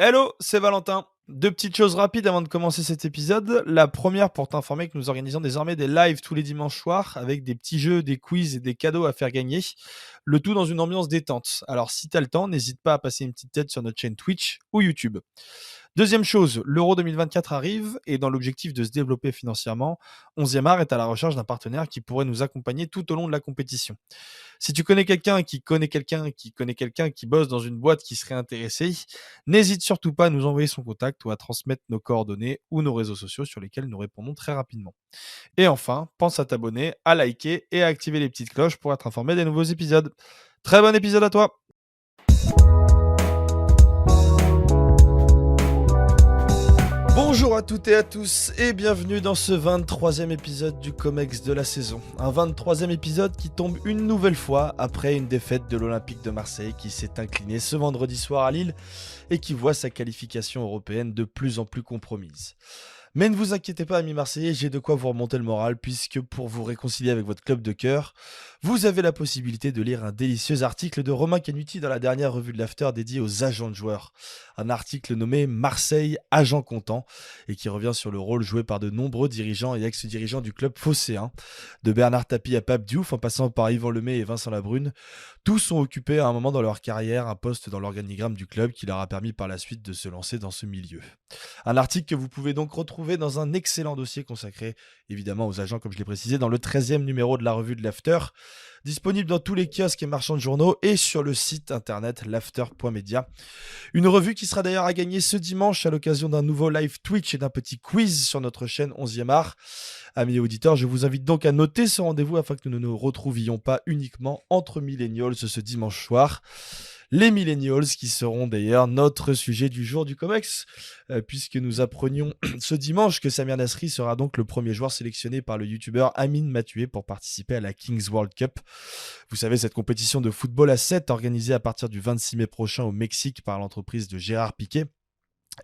Hello, c'est Valentin. Deux petites choses rapides avant de commencer cet épisode. La première pour t'informer que nous organisons désormais des lives tous les dimanches soirs avec des petits jeux, des quiz et des cadeaux à faire gagner. Le tout dans une ambiance détente. Alors si t'as le temps, n'hésite pas à passer une petite tête sur notre chaîne Twitch ou YouTube. Deuxième chose, l'Euro 2024 arrive et dans l'objectif de se développer financièrement, 11e art est à la recherche d'un partenaire qui pourrait nous accompagner tout au long de la compétition. Si tu connais quelqu'un qui connaît quelqu'un qui connaît quelqu'un qui bosse dans une boîte qui serait intéressé, n'hésite surtout pas à nous envoyer son contact ou à transmettre nos coordonnées ou nos réseaux sociaux sur lesquels nous répondons très rapidement. Et enfin, pense à t'abonner, à liker et à activer les petites cloches pour être informé des nouveaux épisodes. Très bon épisode à toi! Bonjour à toutes et à tous et bienvenue dans ce 23e épisode du COMEX de la saison. Un 23e épisode qui tombe une nouvelle fois après une défaite de l'Olympique de Marseille qui s'est incliné ce vendredi soir à Lille et qui voit sa qualification européenne de plus en plus compromise. Mais ne vous inquiétez pas, amis marseillais, j'ai de quoi vous remonter le moral puisque pour vous réconcilier avec votre club de cœur, vous avez la possibilité de lire un délicieux article de Romain Canuti dans la dernière revue de l'After dédiée aux agents de joueurs. Un article nommé Marseille, agent comptant et qui revient sur le rôle joué par de nombreux dirigeants et ex-dirigeants du club phocéen. De Bernard Tapie à Pape Diouf en passant par Yvan Lemay et Vincent Labrune, tous ont occupé à un moment dans leur carrière un poste dans l'organigramme du club qui leur a permis par la suite de se lancer dans ce milieu. Un article que vous pouvez donc retrouver dans un excellent dossier consacré évidemment aux agents, comme je l'ai précisé, dans le 13e numéro de la revue de l'After, disponible dans tous les kiosques et marchands de journaux et sur le site internet l'after.media. Une revue qui sera d'ailleurs à gagner ce dimanche à l'occasion d'un nouveau live Twitch et d'un petit quiz sur notre chaîne 11e art. Amis auditeurs, je vous invite donc à noter ce rendez-vous afin que nous ne nous retrouvions pas uniquement entre millennials ce dimanche soir. Les millennials qui seront d'ailleurs notre sujet du jour du COMEX, puisque nous apprenions ce dimanche que Samir Nasri sera donc le premier joueur sélectionné par le youtubeur Amine Mathieu pour participer à la Kings World Cup. Vous savez, cette compétition de football à 7 organisée à partir du 26 mai prochain au Mexique par l'entreprise de Gérard Piquet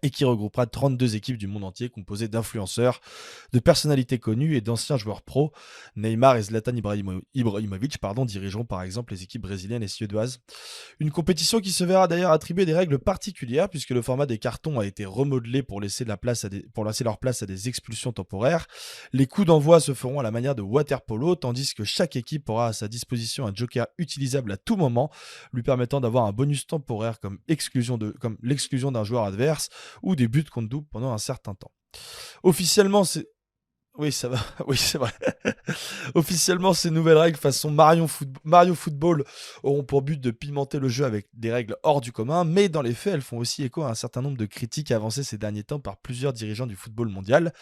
et qui regroupera 32 équipes du monde entier composées d'influenceurs, de personnalités connues et d'anciens joueurs pros. Neymar et Zlatan Ibrahimovic dirigeront par exemple les équipes brésiliennes et suédoises. Une compétition qui se verra d'ailleurs attribuer des règles particulières puisque le format des cartons a été remodelé pour laisser leur place à des expulsions temporaires. Les coups d'envoi se feront à la manière de water-polo, tandis que chaque équipe aura à sa disposition un joker utilisable à tout moment, lui permettant d'avoir un bonus temporaire comme l'exclusion d'un joueur adverse ou des buts contre double pendant un certain temps. Officiellement, c'est... Oui, ça va. Oui, c'est vrai. Officiellement, ces nouvelles règles façon Mario Football auront pour but de pimenter le jeu avec des règles hors du commun, mais dans les faits, elles font aussi écho à un certain nombre de critiques avancées ces derniers temps par plusieurs dirigeants du football mondial.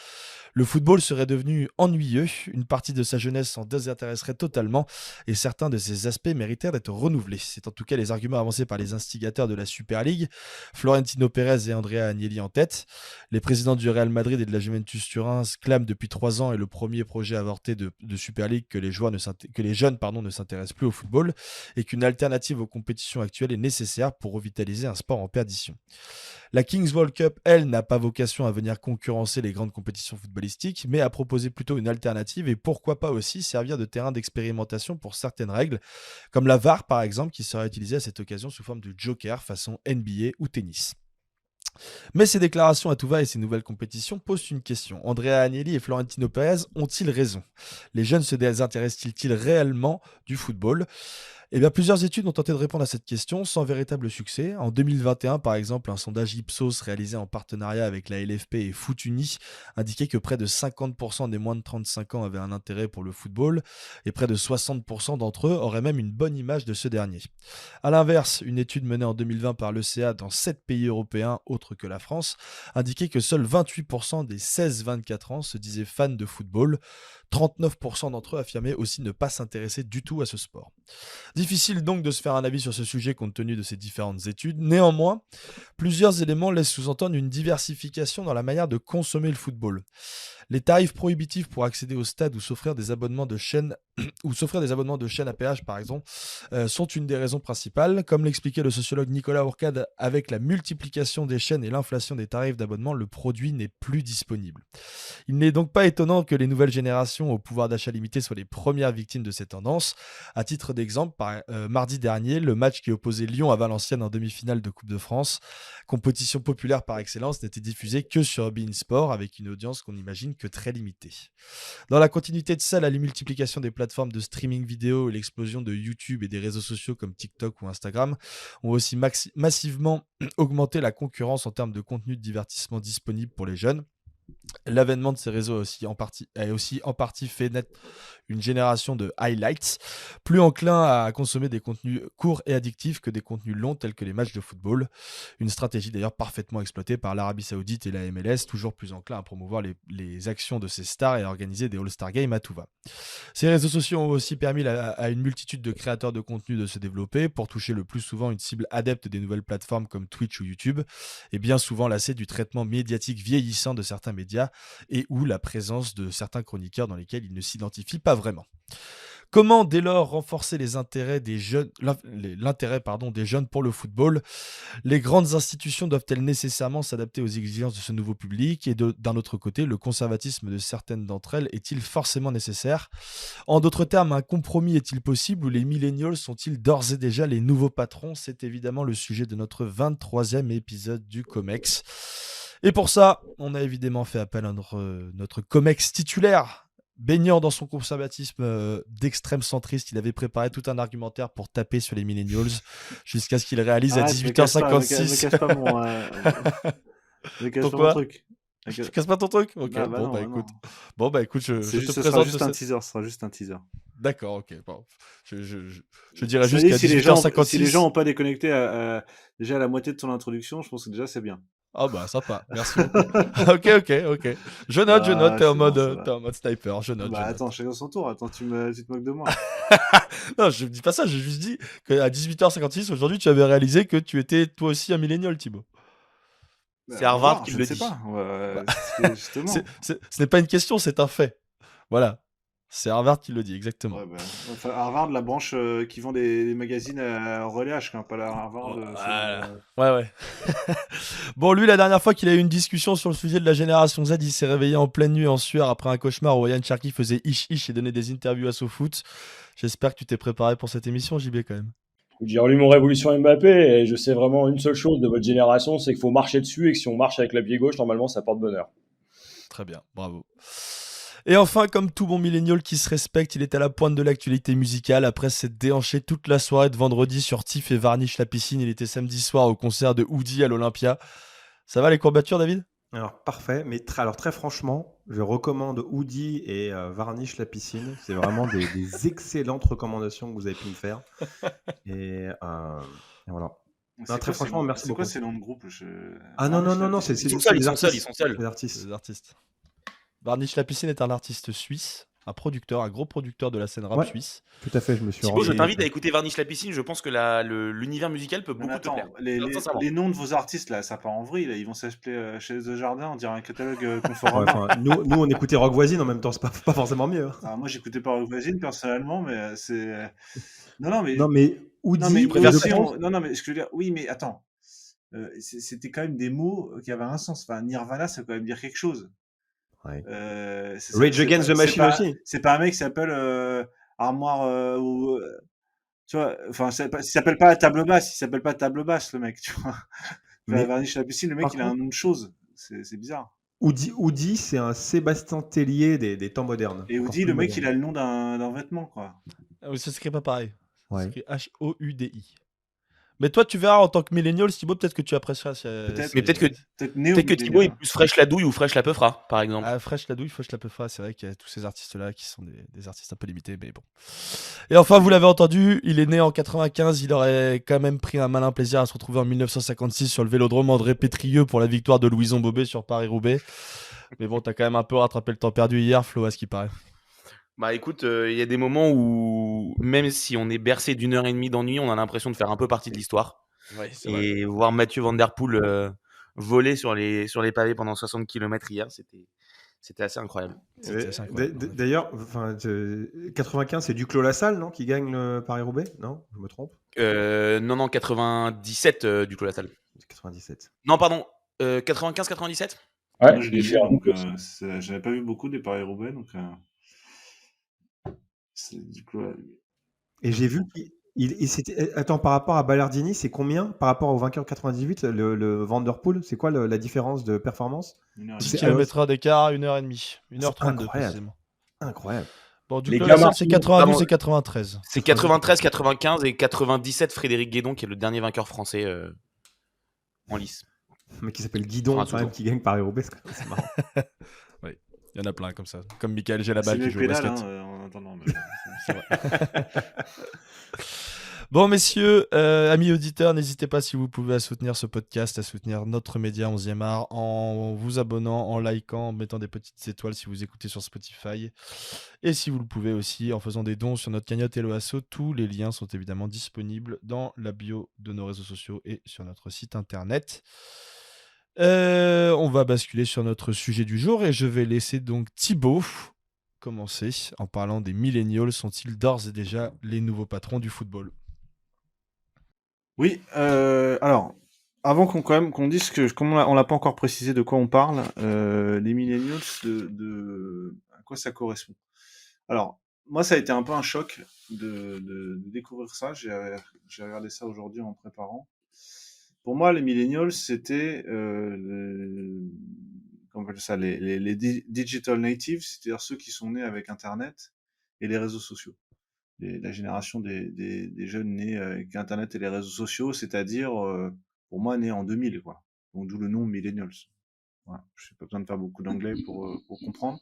Le football serait devenu ennuyeux, une partie de sa jeunesse s'en désintéresserait totalement et certains de ses aspects mériteraient d'être renouvelés. C'est en tout cas les arguments avancés par les instigateurs de la Super League, Florentino Pérez et Andrea Agnelli en tête. Les présidents du Real Madrid et de la Juventus Turin clament depuis 3 ans et le premier projet avorté de Super League que les jeunes ne s'intéressent plus au football et qu'une alternative aux compétitions actuelles est nécessaire pour revitaliser un sport en perdition. La Kings World Cup, elle, n'a pas vocation à venir concurrencer les grandes compétitions footballistiques, mais à proposer plutôt une alternative et pourquoi pas aussi servir de terrain d'expérimentation pour certaines règles, comme la VAR par exemple, qui sera utilisée à cette occasion sous forme de joker façon NBA ou tennis. Mais ces déclarations à tout va et ces nouvelles compétitions posent une question. Andrea Agnelli et Florentino Pérez ont-ils raison? Les jeunes se désintéressent-ils réellement du football? Eh bien, plusieurs études ont tenté de répondre à cette question sans véritable succès. En 2021, par exemple, un sondage Ipsos réalisé en partenariat avec la LFP et Foot-Uni indiquait que près de 50% des moins de 35 ans avaient un intérêt pour le football et près de 60% d'entre eux auraient même une bonne image de ce dernier. A l'inverse, une étude menée en 2020 par l'ECA dans 7 pays européens autres que la France indiquait que seuls 28% des 16-24 ans se disaient fans de football. 39% d'entre eux affirmaient aussi ne pas s'intéresser du tout à ce sport. Difficile donc de se faire un avis sur ce sujet compte tenu de ces différentes études. Néanmoins, plusieurs éléments laissent sous-entendre une diversification dans la manière de consommer le football. Les tarifs prohibitifs pour accéder au stade ou s'offrir des abonnements de chaîne à péage, par exemple, sont une des raisons principales. Comme l'expliquait le sociologue Nicolas Ourcade, avec la multiplication des chaînes et l'inflation des tarifs d'abonnement, le produit n'est plus disponible. Il n'est donc pas étonnant que les nouvelles générations au pouvoir d'achat limité soient les premières victimes de ces tendances. À titre d'exemple, mardi dernier, le match qui opposait Lyon à Valenciennes en demi-finale de Coupe de France, compétition populaire par excellence, n'était diffusé que sur beIN Sport, avec une audience qu'on imagine que très limitée. Dans la continuité de ça, la multiplication des plateformes de streaming vidéo et l'explosion de YouTube et des réseaux sociaux comme TikTok ou Instagram ont aussi massivement augmenté la concurrence en termes de contenu de divertissement disponible pour les jeunes. L'avènement de ces réseaux a aussi en partie fait naître une génération de highlights, plus enclin à consommer des contenus courts et addictifs que des contenus longs tels que les matchs de football. Une stratégie d'ailleurs parfaitement exploitée par l'Arabie Saoudite et la MLS, toujours plus enclin à promouvoir les actions de ces stars et à organiser des All-Star Games à tout va. Ces réseaux sociaux ont aussi permis à une multitude de créateurs de contenu de se développer pour toucher le plus souvent une cible adepte des nouvelles plateformes comme Twitch ou YouTube, et bien souvent lassée du traitement médiatique vieillissant de certains médias et ou la présence de certains chroniqueurs dans lesquels ils ne s'identifient pas vraiment. Comment dès lors renforcer l'intérêt des jeunes pour le football? Les grandes institutions doivent-elles nécessairement s'adapter aux exigences de ce nouveau public? Et d'un autre côté, le conservatisme de certaines d'entre elles est-il forcément nécessaire? En d'autres termes, un compromis est-il possible ou les millennials sont-ils d'ores et déjà les nouveaux patrons? C'est évidemment le sujet de notre 23e épisode du Comex. Et pour ça, on a évidemment fait appel à notre Comex titulaire. Baignant dans son conservatisme d'extrême centriste, il avait préparé tout un argumentaire pour taper sur les millennials jusqu'à ce qu'il réalise à 18h56. Ne casse pas mon, ne casse pas mon truc. Tu casses pas ton truc? Ok, Ah, bon, non, bah non. écoute. Bon, bah écoute, je te Ce présente. sera juste un teaser. D'accord, ok. Bon. Je dirais Ça juste dit, qu'à 18h56. si les gens n'ont pas déconnecté déjà à la moitié de ton introduction, je pense que déjà c'est bien. Ah bah sympa, merci beaucoup. Ok. Je note, t'es en mode sniper, je note. Attends, chacun son tour, attends, tu te moques de moi. Non, je dis pas ça, j'ai juste dit qu'à 18h56, aujourd'hui, tu avais réalisé que tu étais toi aussi un millénial, Thibaut. C'est Harvard qui le dit. Je ne sais pas, justement. Ce n'est pas une question, c'est un fait. Voilà. C'est Harvard qui le dit, exactement. Ouais, Harvard, la branche qui vend des magazines relais H, pas la Harvard. Ouais. Bon, lui, la dernière fois qu'il a eu une discussion sur le sujet de la génération Z, il s'est réveillé en pleine nuit en sueur après un cauchemar où Ryan Cherky faisait ish et donnait des interviews à SoFoot. J'espère que tu t'es préparé pour cette émission, JB, quand même. J'ai relu mon Révolution Mbappé et je sais vraiment une seule chose de votre génération, c'est qu'il faut marcher dessus et que si on marche avec la pied gauche, normalement, ça porte bonheur. Très bien, bravo. Et enfin, comme tout bon millénial qui se respecte, il est à la pointe de l'actualité musicale. Après s'être déhanché toute la soirée de vendredi sur Tiff et Varnish la piscine, il était samedi soir au concert de Woody à l'Olympia. Ça va les courbatures, David ? Alors parfait, mais très franchement, je recommande Woody et Varnish la piscine. C'est vraiment des excellentes recommandations que vous avez pu me faire. Et voilà. Non, très franchement, merci beaucoup. C'est quoi ces noms de groupe Ah non, c'est Ils sont seuls. Les artistes. Varnish la piscine est un artiste suisse, un gros producteur de la scène rap suisse. Tout à fait, je me suis Thibaut, je t'invite à écouter Varnish la piscine. Je pense que l'univers musical peut beaucoup te plaire. Les noms de vos artistes, là, ça part en vrille. Là, ils vont s'appeler chez The Jardin, on dirait un catalogue Conforama. Nous, on écoutait Rock Voisine en même temps, c'est pas forcément mieux. Hein. Moi, j'écoutais pas Rock Voisine personnellement, mais c'est. Non, mais Woody, mais ce que je veux dire, oui, mais attends. C'était quand même des mots qui avaient un sens. Enfin, Nirvana, ça veut quand même dire quelque chose. Ouais. Rage Against the Machine aussi. C'est pas un mec qui s'appelle Armoire ou tu vois, enfin il s'appelle pas Table Basse, le mec, tu vois. Mais Varnish la piscine, le mec il a un nom de chose, c'est bizarre. Woody, c'est un Sébastien Tellier des temps modernes. Et Woody, le mec il a le nom d'un vêtement, quoi. Ah oui, ça s'écrit pas pareil. Ouais. Ça s'écrit H-O-U-D-I. Mais toi, tu verras en tant que millénial, Thibaut, peut-être que tu apprécieras. Peut-être que Thibaut est plus fraîche la douille ou fraîche la peufra, par exemple. Ah, fraîche la douille, fraîche la peufra, c'est vrai qu'il y a tous ces artistes-là qui sont des artistes un peu limités, mais bon. Et enfin, vous l'avez entendu, il est né en 95, il aurait quand même pris un malin plaisir à se retrouver en 1956 sur le vélodrome André Pétrieux pour la victoire de Louison Bobet sur Paris-Roubaix. Mais bon, t'as quand même un peu rattrapé le temps perdu hier, Flo, à ce qui paraît. Bah écoute, il y a des moments où, même si on est bercé d'une heure et demie d'ennui, on a l'impression de faire un peu partie de l'histoire. Ouais, et voir Mathieu Van Der Poel voler sur les pavés pendant 60 km hier, C'était assez incroyable. C'était assez incroyable. D'ailleurs, 95, c'est Duclos Lassalle, non, qui gagne le Paris-Roubaix? Non, je me trompe? Non, 97 du Clos Lassalle. 97. Non, pardon, 95-97. Ouais, Moi, je l'ai il vu, fait un donc double aussi. j'avais pas vu beaucoup des Paris-Roubaix, donc du coup, Et j'ai vu attends, par rapport à Ballardini, c'est combien par rapport au vainqueur 98, le Van Der Poel? C'est quoi la différence de performance? 1h30. 10 C'est km d'écart, 1h30. c'est 1h32 incroyable. précisément. Incroyable. Bon, Les Duclos Lassalle, gamins, c'est 92 pardon. et 93. C'est 93, 95 et 97 Frédéric Guédon qui est le dernier vainqueur français en lice. Un mec qui s'appelle Guidon, Enfin, quand même, toujours. qui gagne Paris-Roubaix, c'est marrant. Il y en a plein comme ça. Comme Michael Gelabal C'est qui le joue au pédale, basket. en attendant. Mais c'est vrai. Bon, messieurs, amis auditeurs, n'hésitez pas, si vous pouvez, à soutenir ce podcast, à soutenir notre média 11e art en vous abonnant, en likant, en mettant des petites étoiles si vous écoutez sur Spotify. Et si vous le pouvez aussi, en faisant des dons sur notre cagnotte Hello Asso. Tous les liens sont évidemment disponibles dans la bio de nos réseaux sociaux et sur notre site internet. On va basculer sur notre sujet du jour et je vais laisser donc Thibaut commencer en parlant des millennials. Sont-ils d'ores et déjà les nouveaux patrons du football? Oui, alors, avant qu'on dise comme on l'a pas encore précisé de quoi on parle, les millennials, à quoi ça correspond. Alors, moi, ça a été un peu un choc de découvrir ça. J'ai regardé ça aujourd'hui en préparant. Pour moi, les millennials, c'était comment on appelle ça, les digital natives, c'est-à-dire ceux qui sont nés avec Internet et les réseaux sociaux. La génération des jeunes nés avec Internet et les réseaux sociaux, c'est-à-dire, pour moi, nés en 2000, quoi. Donc, d'où le nom millennials. Voilà. Je n'ai pas besoin de faire beaucoup d'anglais pour comprendre.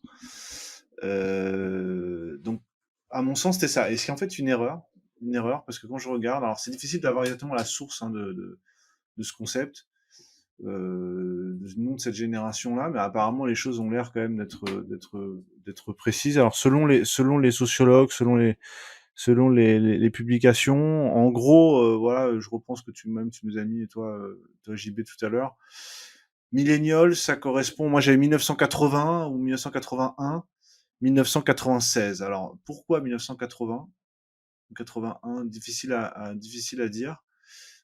Donc, à mon sens, c'était ça. Et c'est en fait une erreur, parce que quand je regarde, alors c'est difficile d'avoir exactement la source de ce concept, du nom de cette génération-là, mais apparemment les choses ont l'air quand même d'être précises. Alors selon les sociologues, selon les publications, en gros, voilà, je reprends ce que tu nous as mis, toi JB tout à l'heure. Millennial, ça correspond, moi j'avais 1980 ou 1981, 1996. Alors pourquoi 1980 ou 81, difficile à dire.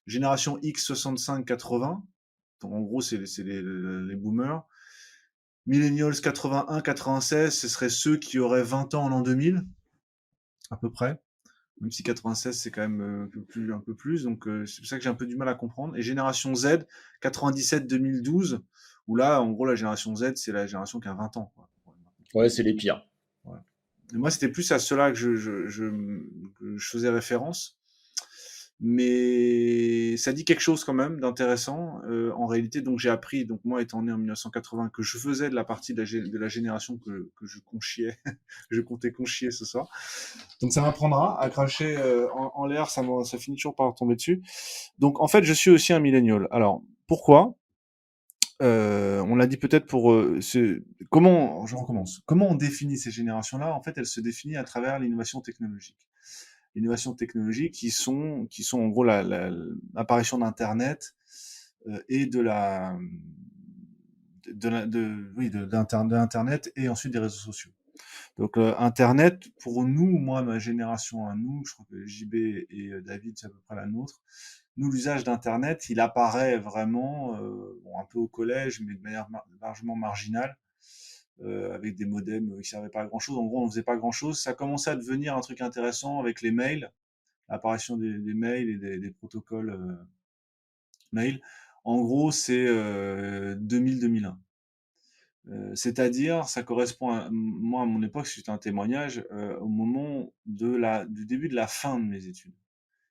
Génération X 65-80, donc en gros c'est les boomers. Millennials 81-96, ce seraient ceux qui auraient 20 ans en l'an 2000, à peu près. Même si 96 c'est quand même un peu plus, donc c'est pour ça que j'ai un peu du mal à comprendre. Et génération Z 97-2012, où là en gros la génération Z c'est la génération qui a 20 ans, quoi. Ouais, c'est les pires. Ouais. Et moi c'était plus à ceux-là que je faisais référence. Mais ça dit quelque chose quand même d'intéressant en réalité. Donc j'ai appris, donc moi étant né en 1980, que je faisais de la partie de la génération que je conchiais, je comptais conchier ce soir. Donc ça m'apprendra à cracher en l'air, ça finit toujours par tomber dessus. Donc en fait je suis aussi un millennial. Alors pourquoi on l'a dit peut-être pour comment je recommence. Comment on définit ces générations-là? En fait, elles se définissent à travers l'innovation technologique. Innovations technologiques qui sont en gros l'apparition d'Internet et de l'Internet et ensuite des réseaux sociaux. Donc Internet, pour nous, moi, ma génération à nous, je crois que JB et David, c'est à peu près la nôtre, nous, l'usage d'Internet, il apparaît vraiment un peu au collège, mais de manière largement marginale. Avec des modems qui servaient pas à grand chose. En gros, on faisait pas grand chose. Ça commençait à devenir un truc intéressant avec les mails, l'apparition des mails et des protocoles mail. En gros, c'est 2000-2001. C'est-à-dire, ça correspond moi, à mon époque, c'était un témoignage, au moment du début de la fin de mes études.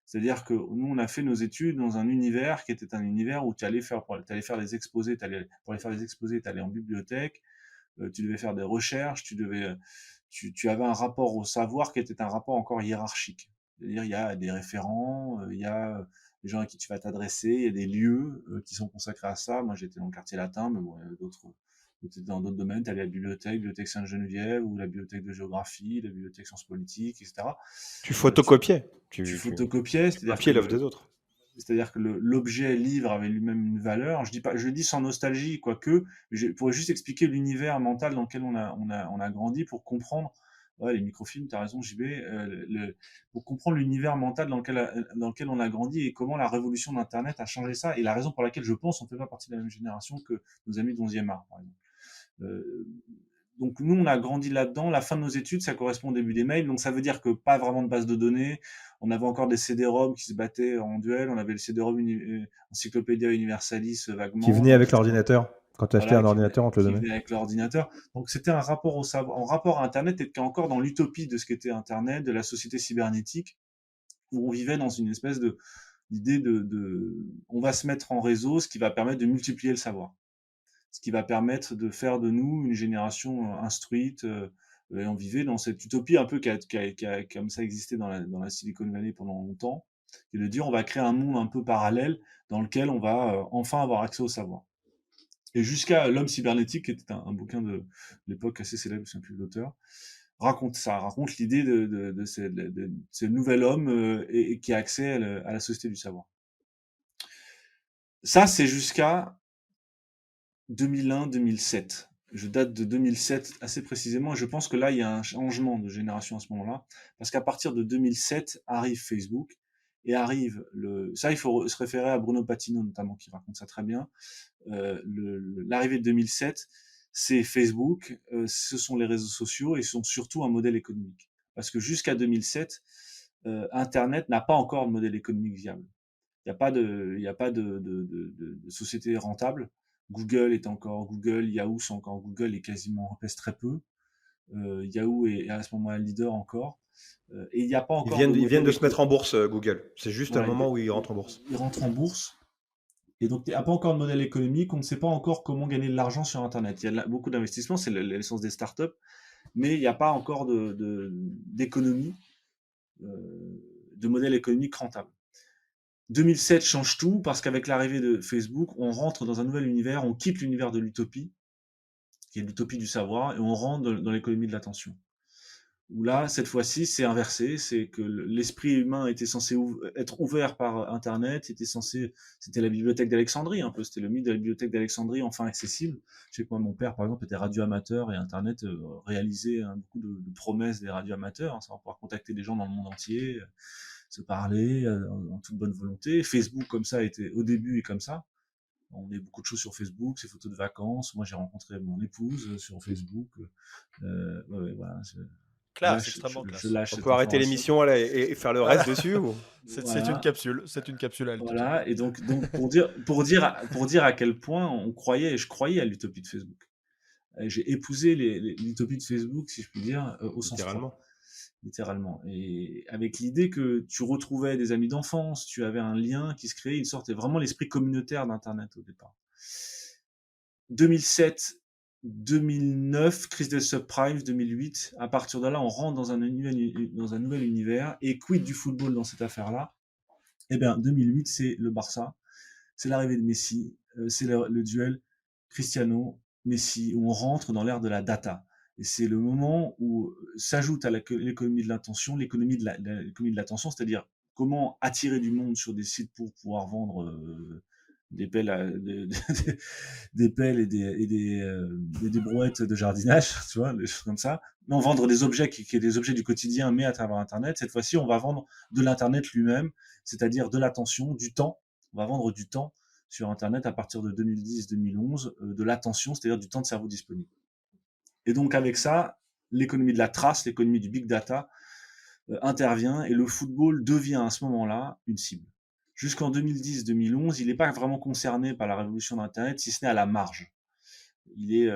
C'est-à-dire que nous, on a fait nos études dans un univers qui était un univers où tu allais faire des exposés, pour aller faire des exposés, tu allais en bibliothèque, tu devais faire des recherches, tu avais un rapport au savoir qui était un rapport encore hiérarchique. C'est-à-dire, il y a des référents, il y a des gens à qui tu vas t'adresser, il y a des lieux qui sont consacrés à ça. Moi, j'étais dans le quartier latin, mais bon, il y a d'autres. Dans d'autres domaines, tu allais à la bibliothèque Sainte-Geneviève, ou la bibliothèque de géographie, la bibliothèque sciences politiques, etc. Tu photocopiais. Tu photocopiais, c'est-à-dire copiais l'œuvre des autres. C'est-à-dire que l'objet livre avait lui-même une valeur. Je le dis sans nostalgie, quoique, pour juste expliquer l'univers mental dans lequel on a grandi pour comprendre. Ouais, les microfilms, t'as raison, JB. Pour comprendre l'univers mental dans lequel on a grandi et comment la révolution d'Internet a changé ça. Et la raison pour laquelle je pense on ne fait pas partie de la même génération que nos amis de 11e art, par exemple. Donc nous, on a grandi là-dedans. La fin de nos études, ça correspond au début des mails. Donc ça veut dire que pas vraiment de base de données. On avait encore des CD-ROM qui se battaient en duel. On avait le CD-ROM Encyclopédia Universalis vaguement. Qui venait avec l'ordinateur. Quand tu achetais un ordinateur, on te le Qui donnait. venait avec l'ordinateur. Donc c'était un rapport au savoir, en rapport à Internet, et qui est encore dans l'utopie de ce qu'était Internet, de la société cybernétique, où on vivait dans une espèce d'idée on va se mettre en réseau, ce qui va permettre de multiplier le savoir. Ce qui va permettre de faire de nous une génération instruite, et on vivait dans cette utopie un peu qui a comme ça existé dans la Silicon Valley pendant longtemps, et de dire on va créer un monde un peu parallèle dans lequel on va enfin avoir accès au savoir. Et jusqu'à L'homme cybernétique, qui était un bouquin de l'époque assez célèbre, je ne sais plus l'auteur, raconte l'idée de ce nouvel homme et qui a accès à la société du savoir. Ça, c'est jusqu'à 2001-2007. Je date de 2007 assez précisément, et je pense que là, il y a un changement de génération à ce moment-là, parce qu'à partir de 2007 arrive Facebook, et arrive ça, il faut se référer à Bruno Patino notamment, qui raconte ça très bien. L'arrivée de 2007, c'est Facebook, ce sont les réseaux sociaux, et sont surtout un modèle économique. Parce que jusqu'à 2007, Internet n'a pas encore de modèle économique viable. Il n'y a pas de société rentable. Google est encore Google, Yahoo sont encore Google et quasiment pèse très peu. Yahoo est à ce moment-là leader encore. Et il n'y a pas encore. Ils viennent de se mettre en bourse, Google. C'est juste un moment où ils rentrent en bourse. Ils rentrent en bourse. Et donc, il n'y a pas encore de modèle économique. On ne sait pas encore comment gagner de l'argent sur Internet. Il y a beaucoup d'investissements, c'est l'essence des startups, mais il n'y a pas encore d'économie, de modèle économique rentable. 2007 change tout parce qu'avec l'arrivée de Facebook, on rentre dans un nouvel univers, on quitte l'univers de l'utopie, qui est l'utopie du savoir, et on rentre dans l'économie de l'attention. Où là, cette fois-ci, c'est inversé, c'est que l'esprit humain était censé être ouvert par Internet, c'était la bibliothèque d'Alexandrie, un peu, c'était le mythe de la bibliothèque d'Alexandrie, enfin accessible. Je sais que moi, mon père, par exemple, était radioamateur, et Internet réalisait beaucoup de promesses des radioamateurs, ça va pouvoir contacter des gens dans le monde entier, se parler en toute bonne volonté. Facebook, comme ça, était au début et comme ça. On met beaucoup de choses sur Facebook, ses photos de vacances. Moi, j'ai rencontré mon épouse sur Facebook. Voilà. Classe, extrêmement classe. On peut arrêter l'émission et faire le reste dessus ou... C'est une capsule, c'est une capsule à elle. Voilà, et donc pour dire à quel point je croyais à l'utopie de Facebook. J'ai épousé l'utopie de Facebook, si je puis dire, au sens littéralement. Et avec l'idée que tu retrouvais des amis d'enfance, tu avais un lien qui se créait, une sorte, vraiment l'esprit communautaire d'Internet au départ. 2007, 2009, crise des subprimes, 2008, à partir de là, on rentre dans un nouvel univers, et quid du football dans cette affaire-là? Eh bien, 2008, c'est le Barça, c'est l'arrivée de Messi, c'est le duel Cristiano-Messi, où on rentre dans l'ère de la data. Et c'est le moment où s'ajoute à l'économie de l'attention, l'économie de l'attention, c'est-à-dire comment attirer du monde sur des sites pour pouvoir vendre des pelles, des pelles et des brouettes de jardinage, tu vois, des choses comme ça. Non, vendre des objets qui sont des objets du quotidien, mais à travers Internet. Cette fois-ci, on va vendre de l'Internet lui-même, c'est-à-dire de l'attention, du temps. On va vendre du temps sur Internet à partir de 2010-2011, de l'attention, c'est-à-dire du temps de cerveau disponible. Et donc avec ça, l'économie de la trace, l'économie du big data intervient, et le football devient à ce moment-là une cible. Jusqu'en 2010-2011, il n'est pas vraiment concerné par la révolution d'Internet, si ce n'est à la marge. Il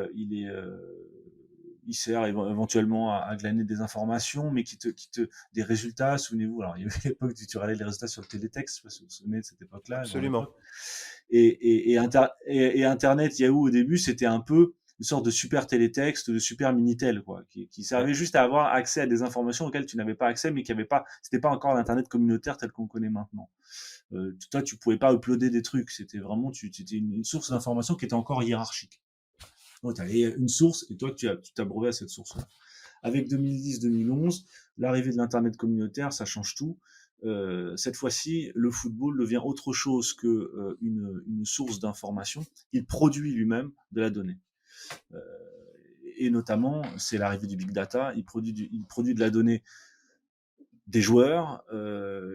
sert éventuellement à glaner des informations, mais des résultats. Souvenez-vous, alors il y avait l'époque où tu regardais les résultats sur le télétexte, je ne sais pas si vous vous souvenez de cette époque-là. Absolument. Et Internet, Yahoo au début, c'était un peu une sorte de super télétexte, de super Minitel, quoi, qui servait juste à avoir accès à des informations auxquelles tu n'avais pas accès, mais c'était pas encore l'Internet communautaire tel qu'on connaît maintenant. Toi, tu pouvais pas uploader des trucs, c'était vraiment, c'était une source d'information qui était encore hiérarchique. Donc, tu avais une source, et toi, tu t'abreuvais à cette source-là. Avec 2010-2011, l'arrivée de l'Internet communautaire, ça change tout. cette fois-ci, le football devient autre chose que une source d'information. Il produit lui-même de la donnée. Et notamment, c'est l'arrivée du big data. Il produit de la donnée des joueurs.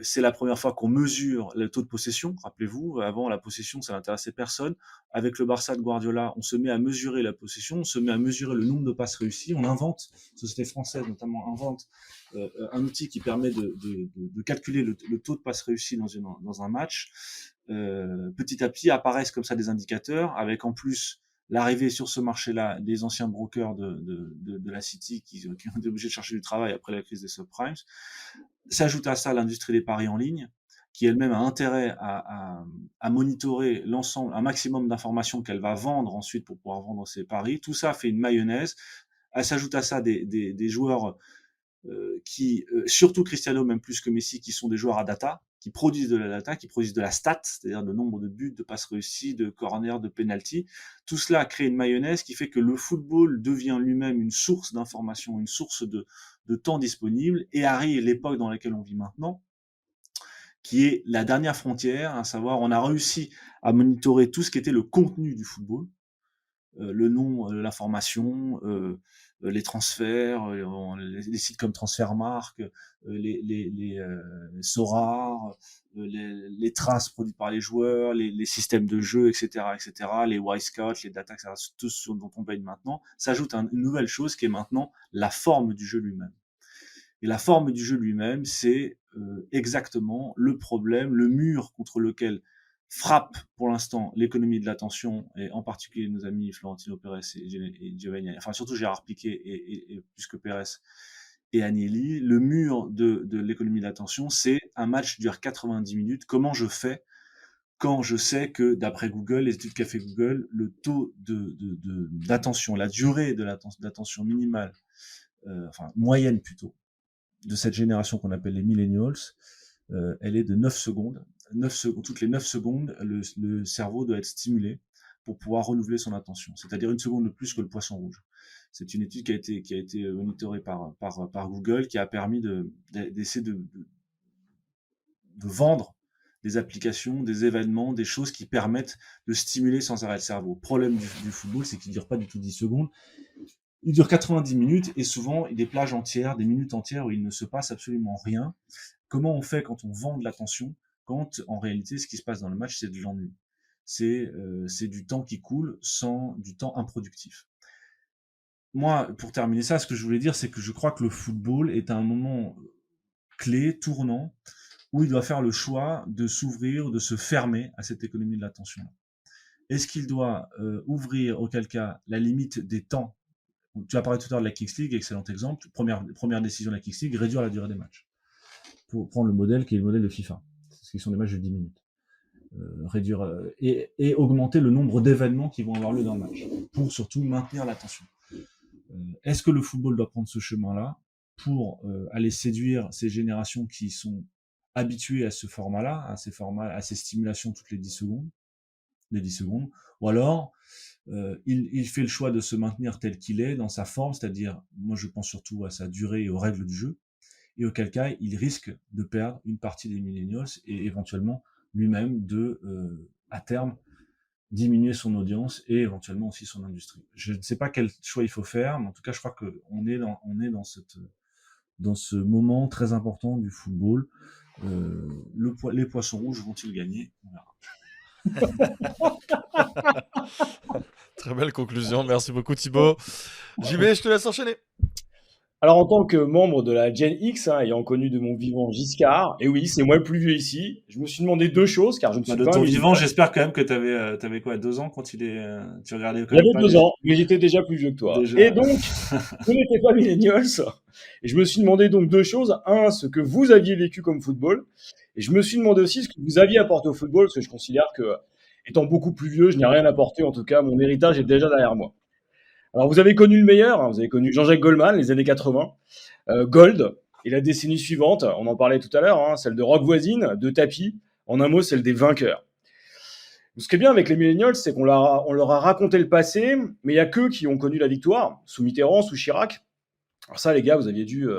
C'est la première fois qu'on mesure le taux de possession. Rappelez-vous, avant, la possession, ça n'intéressait personne. Avec le Barça de Guardiola, on se met à mesurer la possession, on se met à mesurer le nombre de passes réussies. On invente, la société française notamment invente un outil qui permet de calculer le taux de passes réussies dans un match. Petit à petit, apparaissent comme ça des indicateurs, avec en plus l'arrivée sur ce marché-là des anciens brokers de la City qui ont été obligés de chercher du travail après la crise des subprimes. S'ajoute à ça l'industrie des paris en ligne, qui elle-même a intérêt à monitorer l'ensemble, un maximum d'informations qu'elle va vendre ensuite pour pouvoir vendre ses paris. Tout ça fait une mayonnaise. S'ajoute à ça des joueurs qui, surtout Cristiano, même plus que Messi, qui sont des joueurs à data, qui produisent de la data, qui produisent de la stat, c'est-à-dire le nombre de buts, de passes réussies, de corners, de penalty. Tout cela crée une mayonnaise qui fait que le football devient lui-même une source d'information, une source de temps disponible, et arrive l'époque dans laquelle on vit maintenant, qui est la dernière frontière, à savoir, on a réussi à monitorer tout ce qui était le contenu du football, le nom, l'information, les transferts, les sites comme Transfermarkt, les Sorare, les traces produites par les joueurs, les systèmes de jeu, etc., les Wisecout, les data, etc., tout ce dont on paye maintenant, s'ajoute une nouvelle chose qui est maintenant la forme du jeu lui-même. Et la forme du jeu lui-même, c'est exactement le problème, le mur contre lequel frappe pour l'instant l'économie de l'attention, et en particulier nos amis Florentino Pérez et Giovanni, enfin surtout Gérard Piqué et plus que Pérez et Agnelli. Le mur de l'économie de l'attention, c'est un match dure 90 minutes. Comment je fais quand je sais que, d'après Google, les études qu'a fait Google, le taux d'attention, la durée de l'attention minimale, enfin moyenne plutôt, de cette génération qu'on appelle les millennials, elle est de 9 secondes. Toutes les 9 secondes, le cerveau doit être stimulé pour pouvoir renouveler son attention, c'est-à-dire 1 seconde de plus que le poisson rouge. C'est une étude qui a été monitorée par Google, qui a permis d'essayer de vendre des applications, des événements, des choses qui permettent de stimuler sans arrêt le cerveau. Le problème du football, c'est qu'il ne dure pas du tout 10 secondes. Il dure 90 minutes et souvent, il y a des plages entières, des minutes entières où il ne se passe absolument rien. Comment on fait quand on vend de l'attention, quand en réalité, ce qui se passe dans le match, c'est de l'ennui. C'est du temps qui coule du temps improductif. Moi, pour terminer ça, ce que je voulais dire, c'est que je crois que le football est un moment clé, tournant, où il doit faire le choix de s'ouvrir, de se fermer à cette économie de l'attention. Est-ce qu'il doit ouvrir, auquel cas, la limite des temps? Tu as parlé tout à l'heure de la Kings League, excellent exemple. Première décision de la Kings League, réduire la durée des matchs. Pour prendre le modèle qui est le modèle de FIFA, qui sont des matchs de 10 minutes. Réduire et augmenter le nombre d'événements qui vont avoir lieu dans le match, pour surtout maintenir l'attention. Est-ce que le football doit prendre ce chemin-là pour aller séduire ces générations qui sont habituées à ce format-là, à ces stimulations toutes les 10 secondes, ou alors il fait le choix de se maintenir tel qu'il est, dans sa forme, c'est-à-dire, moi je pense surtout à sa durée et aux règles du jeu, et auquel cas il risque de perdre une partie des millennials et éventuellement lui-même de, à terme, diminuer son audience et éventuellement aussi son industrie. Je ne sais pas quel choix il faut faire, mais en tout cas je crois qu'on est dans ce moment très important du football. Les poissons rouges vont-ils gagner? On verra. Très belle conclusion, merci beaucoup Thibaut. JB, je te laisse enchaîner. Alors, en tant que membre de la Gen X, ayant connu de mon vivant Giscard, et oui, c'est moi le plus vieux ici, je me suis demandé 2 choses, car je me suis de pas... ton vivant, j'espère quand même que t'avais quoi, 2 ans quand tu regardais... J'avais 2 ans, mais j'étais déjà plus vieux que toi. Déjà. Et donc, je n'étais pas millennials, et je me suis demandé donc 2 choses. Un, ce que vous aviez vécu comme football, et je me suis demandé aussi ce que vous aviez apporté au football, parce que je considère que, étant beaucoup plus vieux, je n'ai rien apporté, en tout cas, mon héritage est déjà derrière moi. Alors, vous avez connu le meilleur, vous avez connu Jean-Jacques Goldman, les années 80, Gold, et la décennie suivante, on en parlait tout à l'heure, celle de Rock Voisine, de Tapi, en un mot, celle des vainqueurs. Ce qui est bien avec les millennials, c'est qu'on leur a raconté le passé, mais il n'y a qu'eux qui ont connu la victoire, sous Mitterrand, sous Chirac. Alors ça, les gars, vous aviez dû,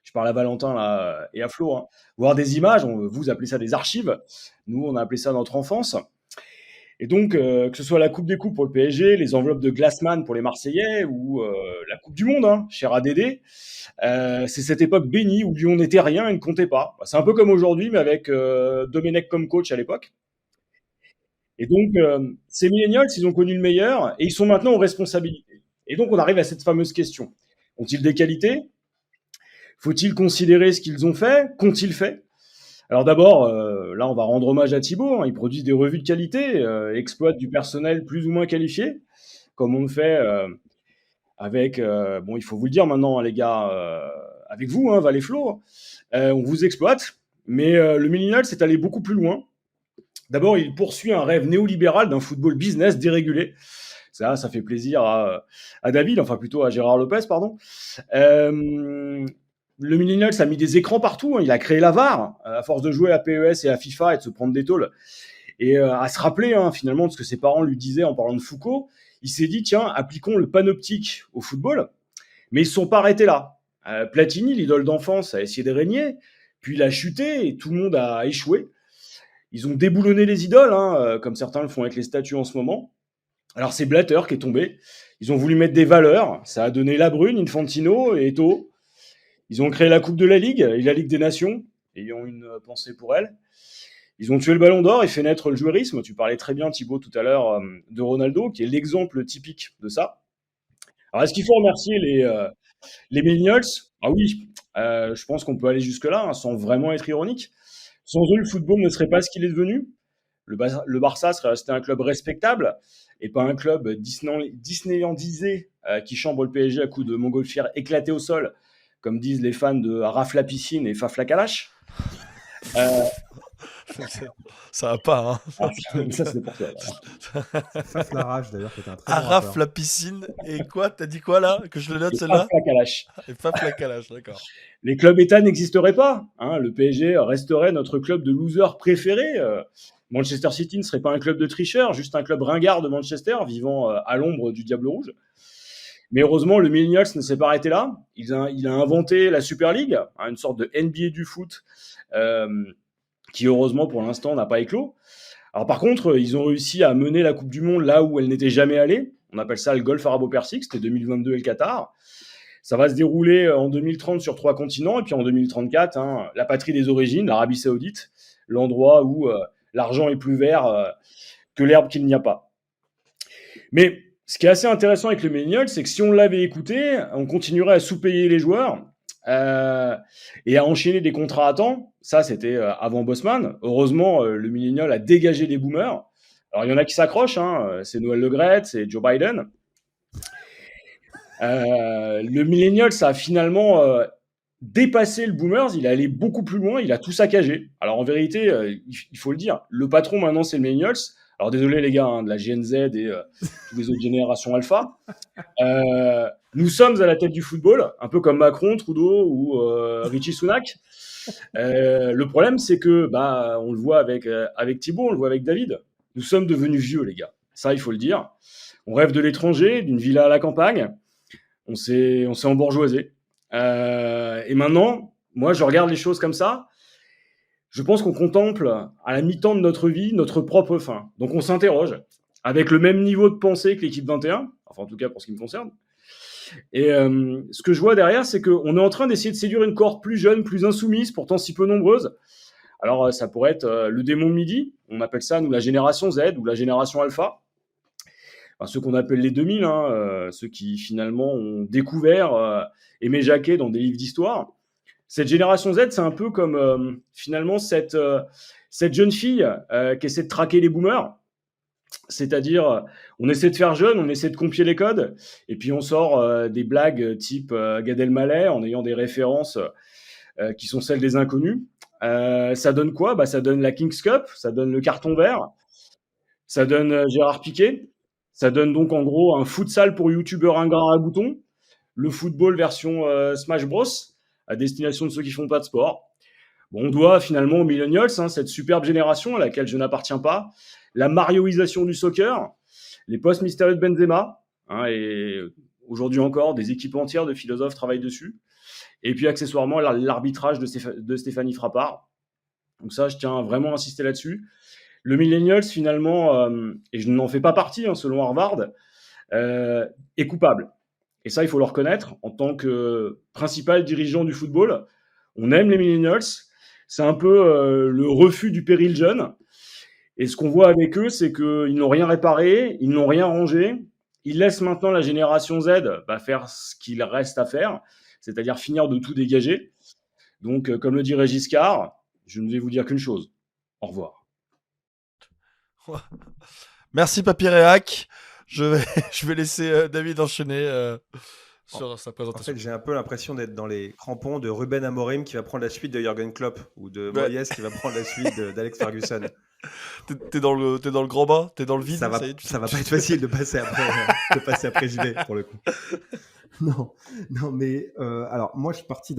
je je parle à Valentin là, et à Flo, hein, voir des images, vous appelez ça des archives, nous on a appelé ça notre enfance. Et donc, que ce soit la Coupe des Coupes pour le PSG, les enveloppes de Glassman pour les Marseillais, ou la Coupe du Monde, hein, chez ADD, c'est cette époque bénie où Lyon n'était rien et ne comptait pas. C'est un peu comme aujourd'hui, mais avec Domenech comme coach à l'époque. Et donc, ces millennials, ils ont connu le meilleur et ils sont maintenant aux responsabilités. Et donc, on arrive à cette fameuse question. Ont-ils des qualités ? Faut-il considérer ce qu'ils ont fait ? Qu'ont-ils fait ? Alors d'abord, là, on va rendre hommage à Thibaut. Hein, ils produisent des revues de qualité, exploitent du personnel plus ou moins qualifié, comme on le fait avec... bon, il faut vous le dire maintenant, les gars, avec vous, hein, Val et Flo, on vous exploite. Mais le millennial s'est allé beaucoup plus loin. D'abord, il poursuit un rêve néolibéral d'un football business dérégulé. Ça fait plaisir à David, enfin plutôt à Gérard Lopez, pardon. Le millennial, ça a mis des écrans partout. Hein. Il a créé la VAR, à force de jouer à PES et à FIFA et de se prendre des tôles. Et à se rappeler, hein, finalement, de ce que ses parents lui disaient en parlant de Foucault, il s'est dit, tiens, appliquons le panoptique au football. Mais ils ne se sont pas arrêtés là. Platini, l'idole d'enfance, a essayé de régner, puis il a chuté et tout le monde a échoué. Ils ont déboulonné les idoles, hein, comme certains le font avec les statues en ce moment. Alors c'est Blatter qui est tombé. Ils ont voulu mettre des valeurs. Ça a donné Labrune, Infantino et Eto'o. Ils ont créé la Coupe de la Ligue et la Ligue des Nations, ayant une pensée pour elle. Ils ont tué le Ballon d'Or et fait naître le joueurisme. Tu parlais très bien, Thibaut, tout à l'heure, de Ronaldo, qui est l'exemple typique de ça. Alors est-ce qu'il faut remercier les millennials ? Ah oui, je pense qu'on peut aller jusque-là, hein, sans vraiment être ironique. Sans eux, le football ne serait pas ce qu'il est devenu. Le Barça serait resté un club respectable et pas un club disneylandisé qui chambre le PSG à coups de montgolfières éclatées au sol, comme disent les fans de Raf la piscine et Faf la calache. Ça va pas, hein. Ça, c'est pour toi. Faf la rage, d'ailleurs, qui était un très Araf bon rappeur. la piscine et quoi ? T'as dit quoi là ? Que je le note Et celle-là Faf la calache. Et Faf la calache, d'accord. Les clubs États n'existeraient pas. Hein. Le PSG resterait notre club de losers préféré. Manchester City ne serait pas un club de tricheurs, juste un club ringard de Manchester, vivant à l'ombre du Diable Rouge. Mais heureusement, le Millennials ne s'est pas arrêté là. Il a inventé la Super League, hein, une sorte de NBA du foot, qui heureusement pour l'instant n'a pas éclos. Alors par contre, ils ont réussi à mener la Coupe du Monde là où elle n'était jamais allée. On appelle ça le Golfe Arabo-Persique, c'était 2022 et le Qatar. Ça va se dérouler en 2030 sur 3 continents, et puis en 2034, hein, la patrie des origines, l'Arabie Saoudite, l'endroit où l'argent est plus vert que l'herbe qu'il n'y a pas. Mais ce qui est assez intéressant avec le Millennial, c'est que si on l'avait écouté, on continuerait à sous-payer les joueurs et à enchaîner des contrats à temps. Ça, c'était avant Bosman. Heureusement, le Millennial a dégagé des boomers. Alors, il y en a qui s'accrochent, hein, c'est Noël Le Graët, c'est Joe Biden. Le Millennial, ça a finalement dépassé le Boomers, il est allé beaucoup plus loin, il a tout saccagé. Alors en vérité, il faut le dire, le patron maintenant c'est le Millennials. Alors désolé les gars, hein, de la Gen Z et toutes les autres générations alpha. Nous sommes à la tête du football, un peu comme Macron, Trudeau ou Richie Sunak. Le problème c'est que, on le voit avec Thibaut, on le voit avec David, nous sommes devenus vieux les gars. Ça il faut le dire. On rêve de l'étranger, d'une villa à la campagne. On s'est embourgeoisé. Et maintenant, moi, je regarde les choses comme ça. Je pense qu'on contemple à la mi-temps de notre vie notre propre fin. Donc, on s'interroge avec le même niveau de pensée que l'équipe 21, enfin, en tout cas pour ce qui me concerne. Et ce que je vois derrière, c'est qu'on est en train d'essayer de séduire une cohorte plus jeune, plus insoumise, pourtant si peu nombreuse. Alors, ça pourrait être le démon de midi. On appelle ça, nous, la génération Z ou la génération alpha. Enfin, ceux qu'on appelle les 2000, hein, ceux qui finalement ont découvert Aimé Jacquet dans des livres d'histoire. Cette génération Z, c'est un peu comme finalement cette jeune fille qui essaie de traquer les boomers. C'est-à-dire, on essaie de faire jeune, on essaie de copier les codes, et puis on sort des blagues type Gad Elmaleh en ayant des références qui sont celles des inconnus. Ça donne quoi ? Ça donne la Kings Cup, ça donne le carton vert, ça donne Gérard Piquet. Ça donne donc en gros un futsal pour youtubeurs ingrats à boutons, le football version Smash Bros, à destination de ceux qui font pas de sport. Bon, on doit finalement aux Millennials, hein, cette superbe génération à laquelle je n'appartiens pas, la marioisation du soccer, les postes mystérieux de Benzema, hein, et Aujourd'hui encore, des équipes entières de philosophes travaillent dessus. Et puis accessoirement, l'arbitrage de Stéphanie Frappard. Donc ça, je tiens vraiment à insister là-dessus. Le Millennials, finalement, et je n'en fais pas partie, selon Harvard, est coupable. Et ça, il faut le reconnaître. En tant que principal dirigeant du football, on aime les Millennials. C'est un peu le refus du péril jeune. Et ce qu'on voit avec eux, c'est qu'ils n'ont rien réparé, ils n'ont rien rangé. Ils laissent maintenant la génération Z faire ce qu'il reste à faire, c'est-à-dire finir de tout dégager. Donc, comme le dirait Giscard, je ne vais vous dire qu'une chose. Au revoir. Merci Papy Réac. Je vais laisser David enchaîner sur sa présentation. En fait, j'ai un peu l'impression d'être dans les crampons de Ruben Amorim qui va prendre la suite de Jürgen Klopp ou de Moyes qui va prendre la suite d'Alex Ferguson. T'es dans le grand bain, t'es dans le vide. Ça va pas être facile de passer après JV pour le coup. Non, mais alors moi je suis parti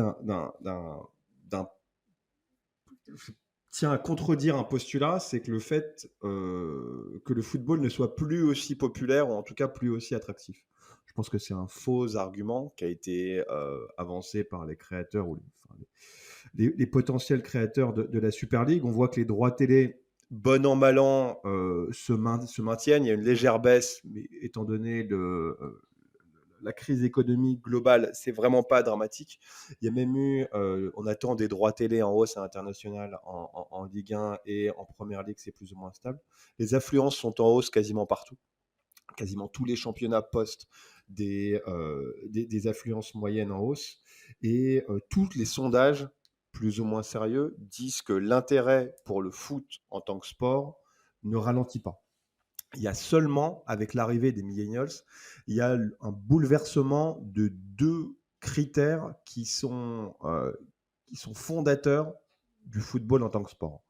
je tiens à contredire un postulat, c'est que le fait que le football ne soit plus aussi populaire ou en tout cas plus aussi attractif. Je pense que c'est un faux argument qui a été avancé par les créateurs ou les potentiels créateurs de la Super League. On voit que les droits télé, bon an, mal an, se maintiennent. Il y a une légère baisse, mais étant donné la crise économique globale, c'est vraiment pas dramatique. Il y a même eu, on attend des droits télé en hausse à l'international en Ligue 1 et en Première Ligue, c'est plus ou moins stable. Les affluences sont en hausse quasiment partout. Quasiment tous les championnats postent des affluences moyennes en hausse. Et tous les sondages, plus ou moins sérieux, disent que l'intérêt pour le foot en tant que sport ne ralentit pas. Il y a seulement, avec l'arrivée des millennials, il y a un bouleversement de 2 critères qui sont fondateurs du football en tant que sport.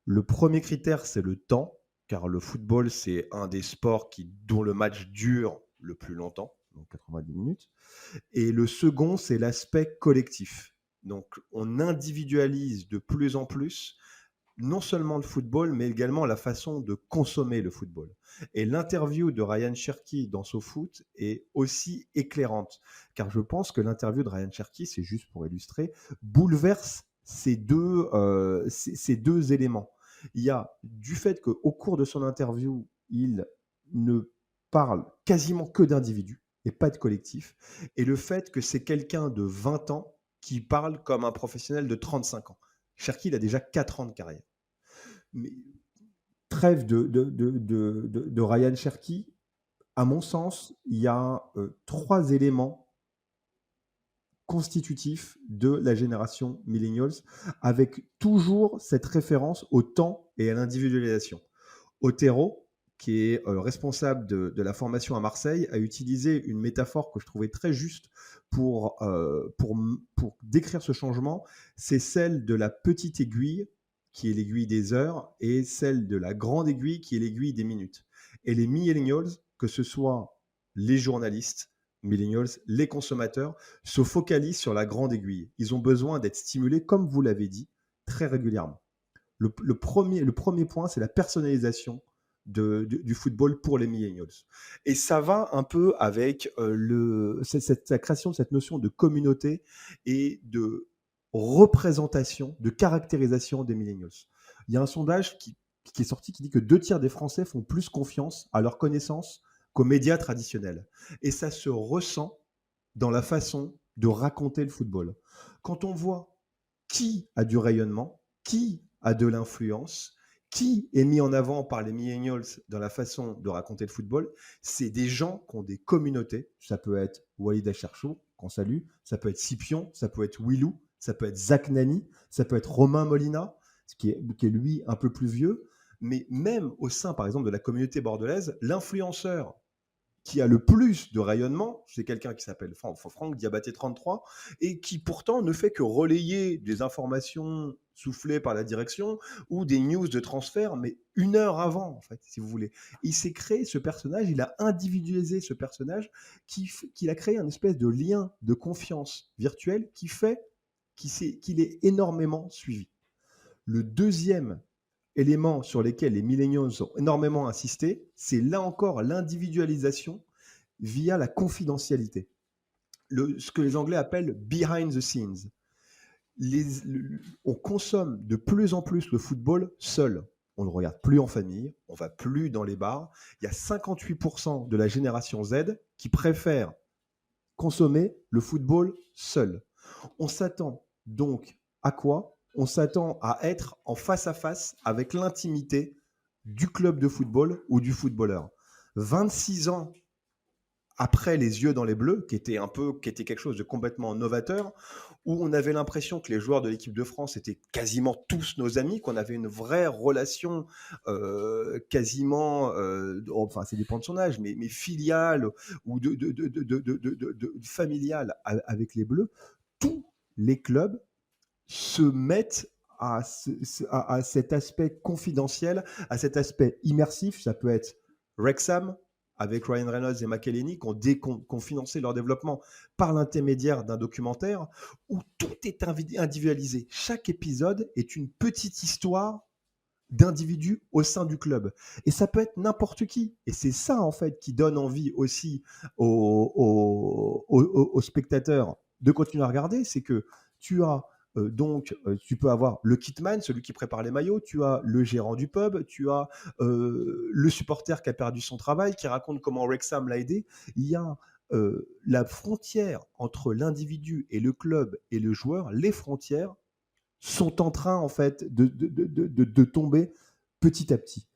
Le premier critère, c'est le temps, car le football, c'est un des sports dont le match dure le plus longtemps, donc 90 minutes. Et le second, c'est l'aspect collectif. Donc, on individualise de plus en plus non seulement le football, mais également la façon de consommer le football. Et l'interview de Ryan Cherki dans SoFoot est aussi éclairante, car je pense que l'interview de Ryan Cherki, c'est juste pour illustrer, bouleverse ces deux éléments. Il y a du fait qu'au cours de son interview, il ne parle quasiment que d'individus et pas de collectif, et le fait que c'est quelqu'un de 20 ans qui parle comme un professionnel de 35 ans. Cherki, il a déjà 4 ans de carrière. Mais trêve de Ryan Cherki, à mon sens, il y a 3 éléments constitutifs de la génération millennials, avec toujours cette référence au temps et à l'individualisation. Otero, qui est responsable de la formation à Marseille, a utilisé une métaphore que je trouvais très juste pour décrire ce changement. C'est celle de la petite aiguille, qui est l'aiguille des heures, et celle de la grande aiguille, qui est l'aiguille des minutes. Et les millennials, que ce soit les journalistes, millennials, les consommateurs, se focalisent sur la grande aiguille. Ils ont besoin d'être stimulés, comme vous l'avez dit, très régulièrement. Le premier point, c'est la personnalisation du football pour les millennials. Et ça va un peu avec la création de cette notion de communauté et de représentation, de caractérisation des millennials. Il y a un sondage qui est sorti qui dit que 2/3 des Français font plus confiance à leurs connaissances qu'aux médias traditionnels. Et ça se ressent dans la façon de raconter le football. Quand on voit qui a du rayonnement, qui a de l'influence, qui est mis en avant par les millennials dans la façon de raconter le football, c'est des gens qui ont des communautés. Ça peut être Walid Acharchour, qu'on salue, ça peut être Scipion, ça peut être Willou, ça peut être Zach Nani, ça peut être Romain Molina, qui est lui un peu plus vieux, mais même au sein, par exemple, de la communauté bordelaise, l'influenceur qui a le plus de rayonnement, c'est quelqu'un qui s'appelle Franck Diabaté33 et qui pourtant ne fait que relayer des informations soufflées par la direction ou des news de transfert, mais 1 heure avant, en fait, si vous voulez. Il s'est créé ce personnage, il a individualisé ce personnage, qu'il a créé un espèce de lien de confiance virtuelle qui fait qu'il est énormément suivi. Le deuxième élément sur lesquels les millennials ont énormément insisté, c'est là encore l'individualisation via la confidentialité. Ce que les Anglais appellent behind the scenes. On consomme de plus en plus le football seul. On ne regarde plus en famille, on ne va plus dans les bars. Il y a 58% de la génération Z qui préfèrent consommer le football seul. On s'attend donc à quoi ? On s'attend à être en face à face avec l'intimité du club de football ou du footballeur. 26 ans après Les yeux dans les bleus, qui était quelque chose de complètement novateur, où on avait l'impression que les joueurs de l'équipe de France étaient quasiment tous nos amis, qu'on avait une vraie relation quasiment, enfin ça dépend de son âge, mais filiale ou familiale avec les Bleus. Tous les clubs se mettent à cet aspect confidentiel, à cet aspect immersif. Ça peut être Wrexham, avec Ryan Reynolds et McElhenney, qui ont financé leur développement par l'intermédiaire d'un documentaire où tout est individualisé. Chaque épisode est une petite histoire d'individus au sein du club. Et ça peut être n'importe qui. Et c'est ça, en fait, qui donne envie aussi aux spectateurs de continuer à regarder. C'est que tu as tu peux avoir le kitman, celui qui prépare les maillots, tu as le gérant du pub, tu as le supporter qui a perdu son travail, qui raconte comment Wrexham l'a aidé. Il y a la frontière entre l'individu et le club et le joueur, les frontières sont en train en fait de tomber petit à petit.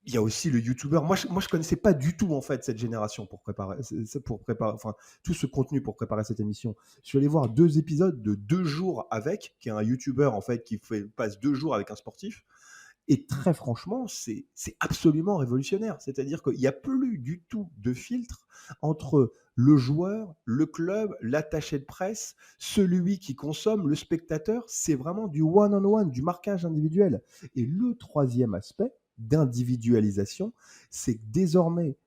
Il y a aussi le YouTuber. Moi, je connaissais pas du tout en fait cette génération pour préparer enfin tout ce contenu pour préparer cette émission. Je suis allé voir 2 épisodes de 2 jours avec, qui est un YouTuber en fait qui passe 2 jours avec un sportif. Et très franchement, c'est absolument révolutionnaire. C'est-à-dire qu'il n'y a plus du tout de filtre entre le joueur, le club, l'attaché de presse, celui qui consomme, le spectateur. C'est vraiment du one-on-one, du marquage individuel. Et le troisième aspect d'individualisation, c'est que désormais,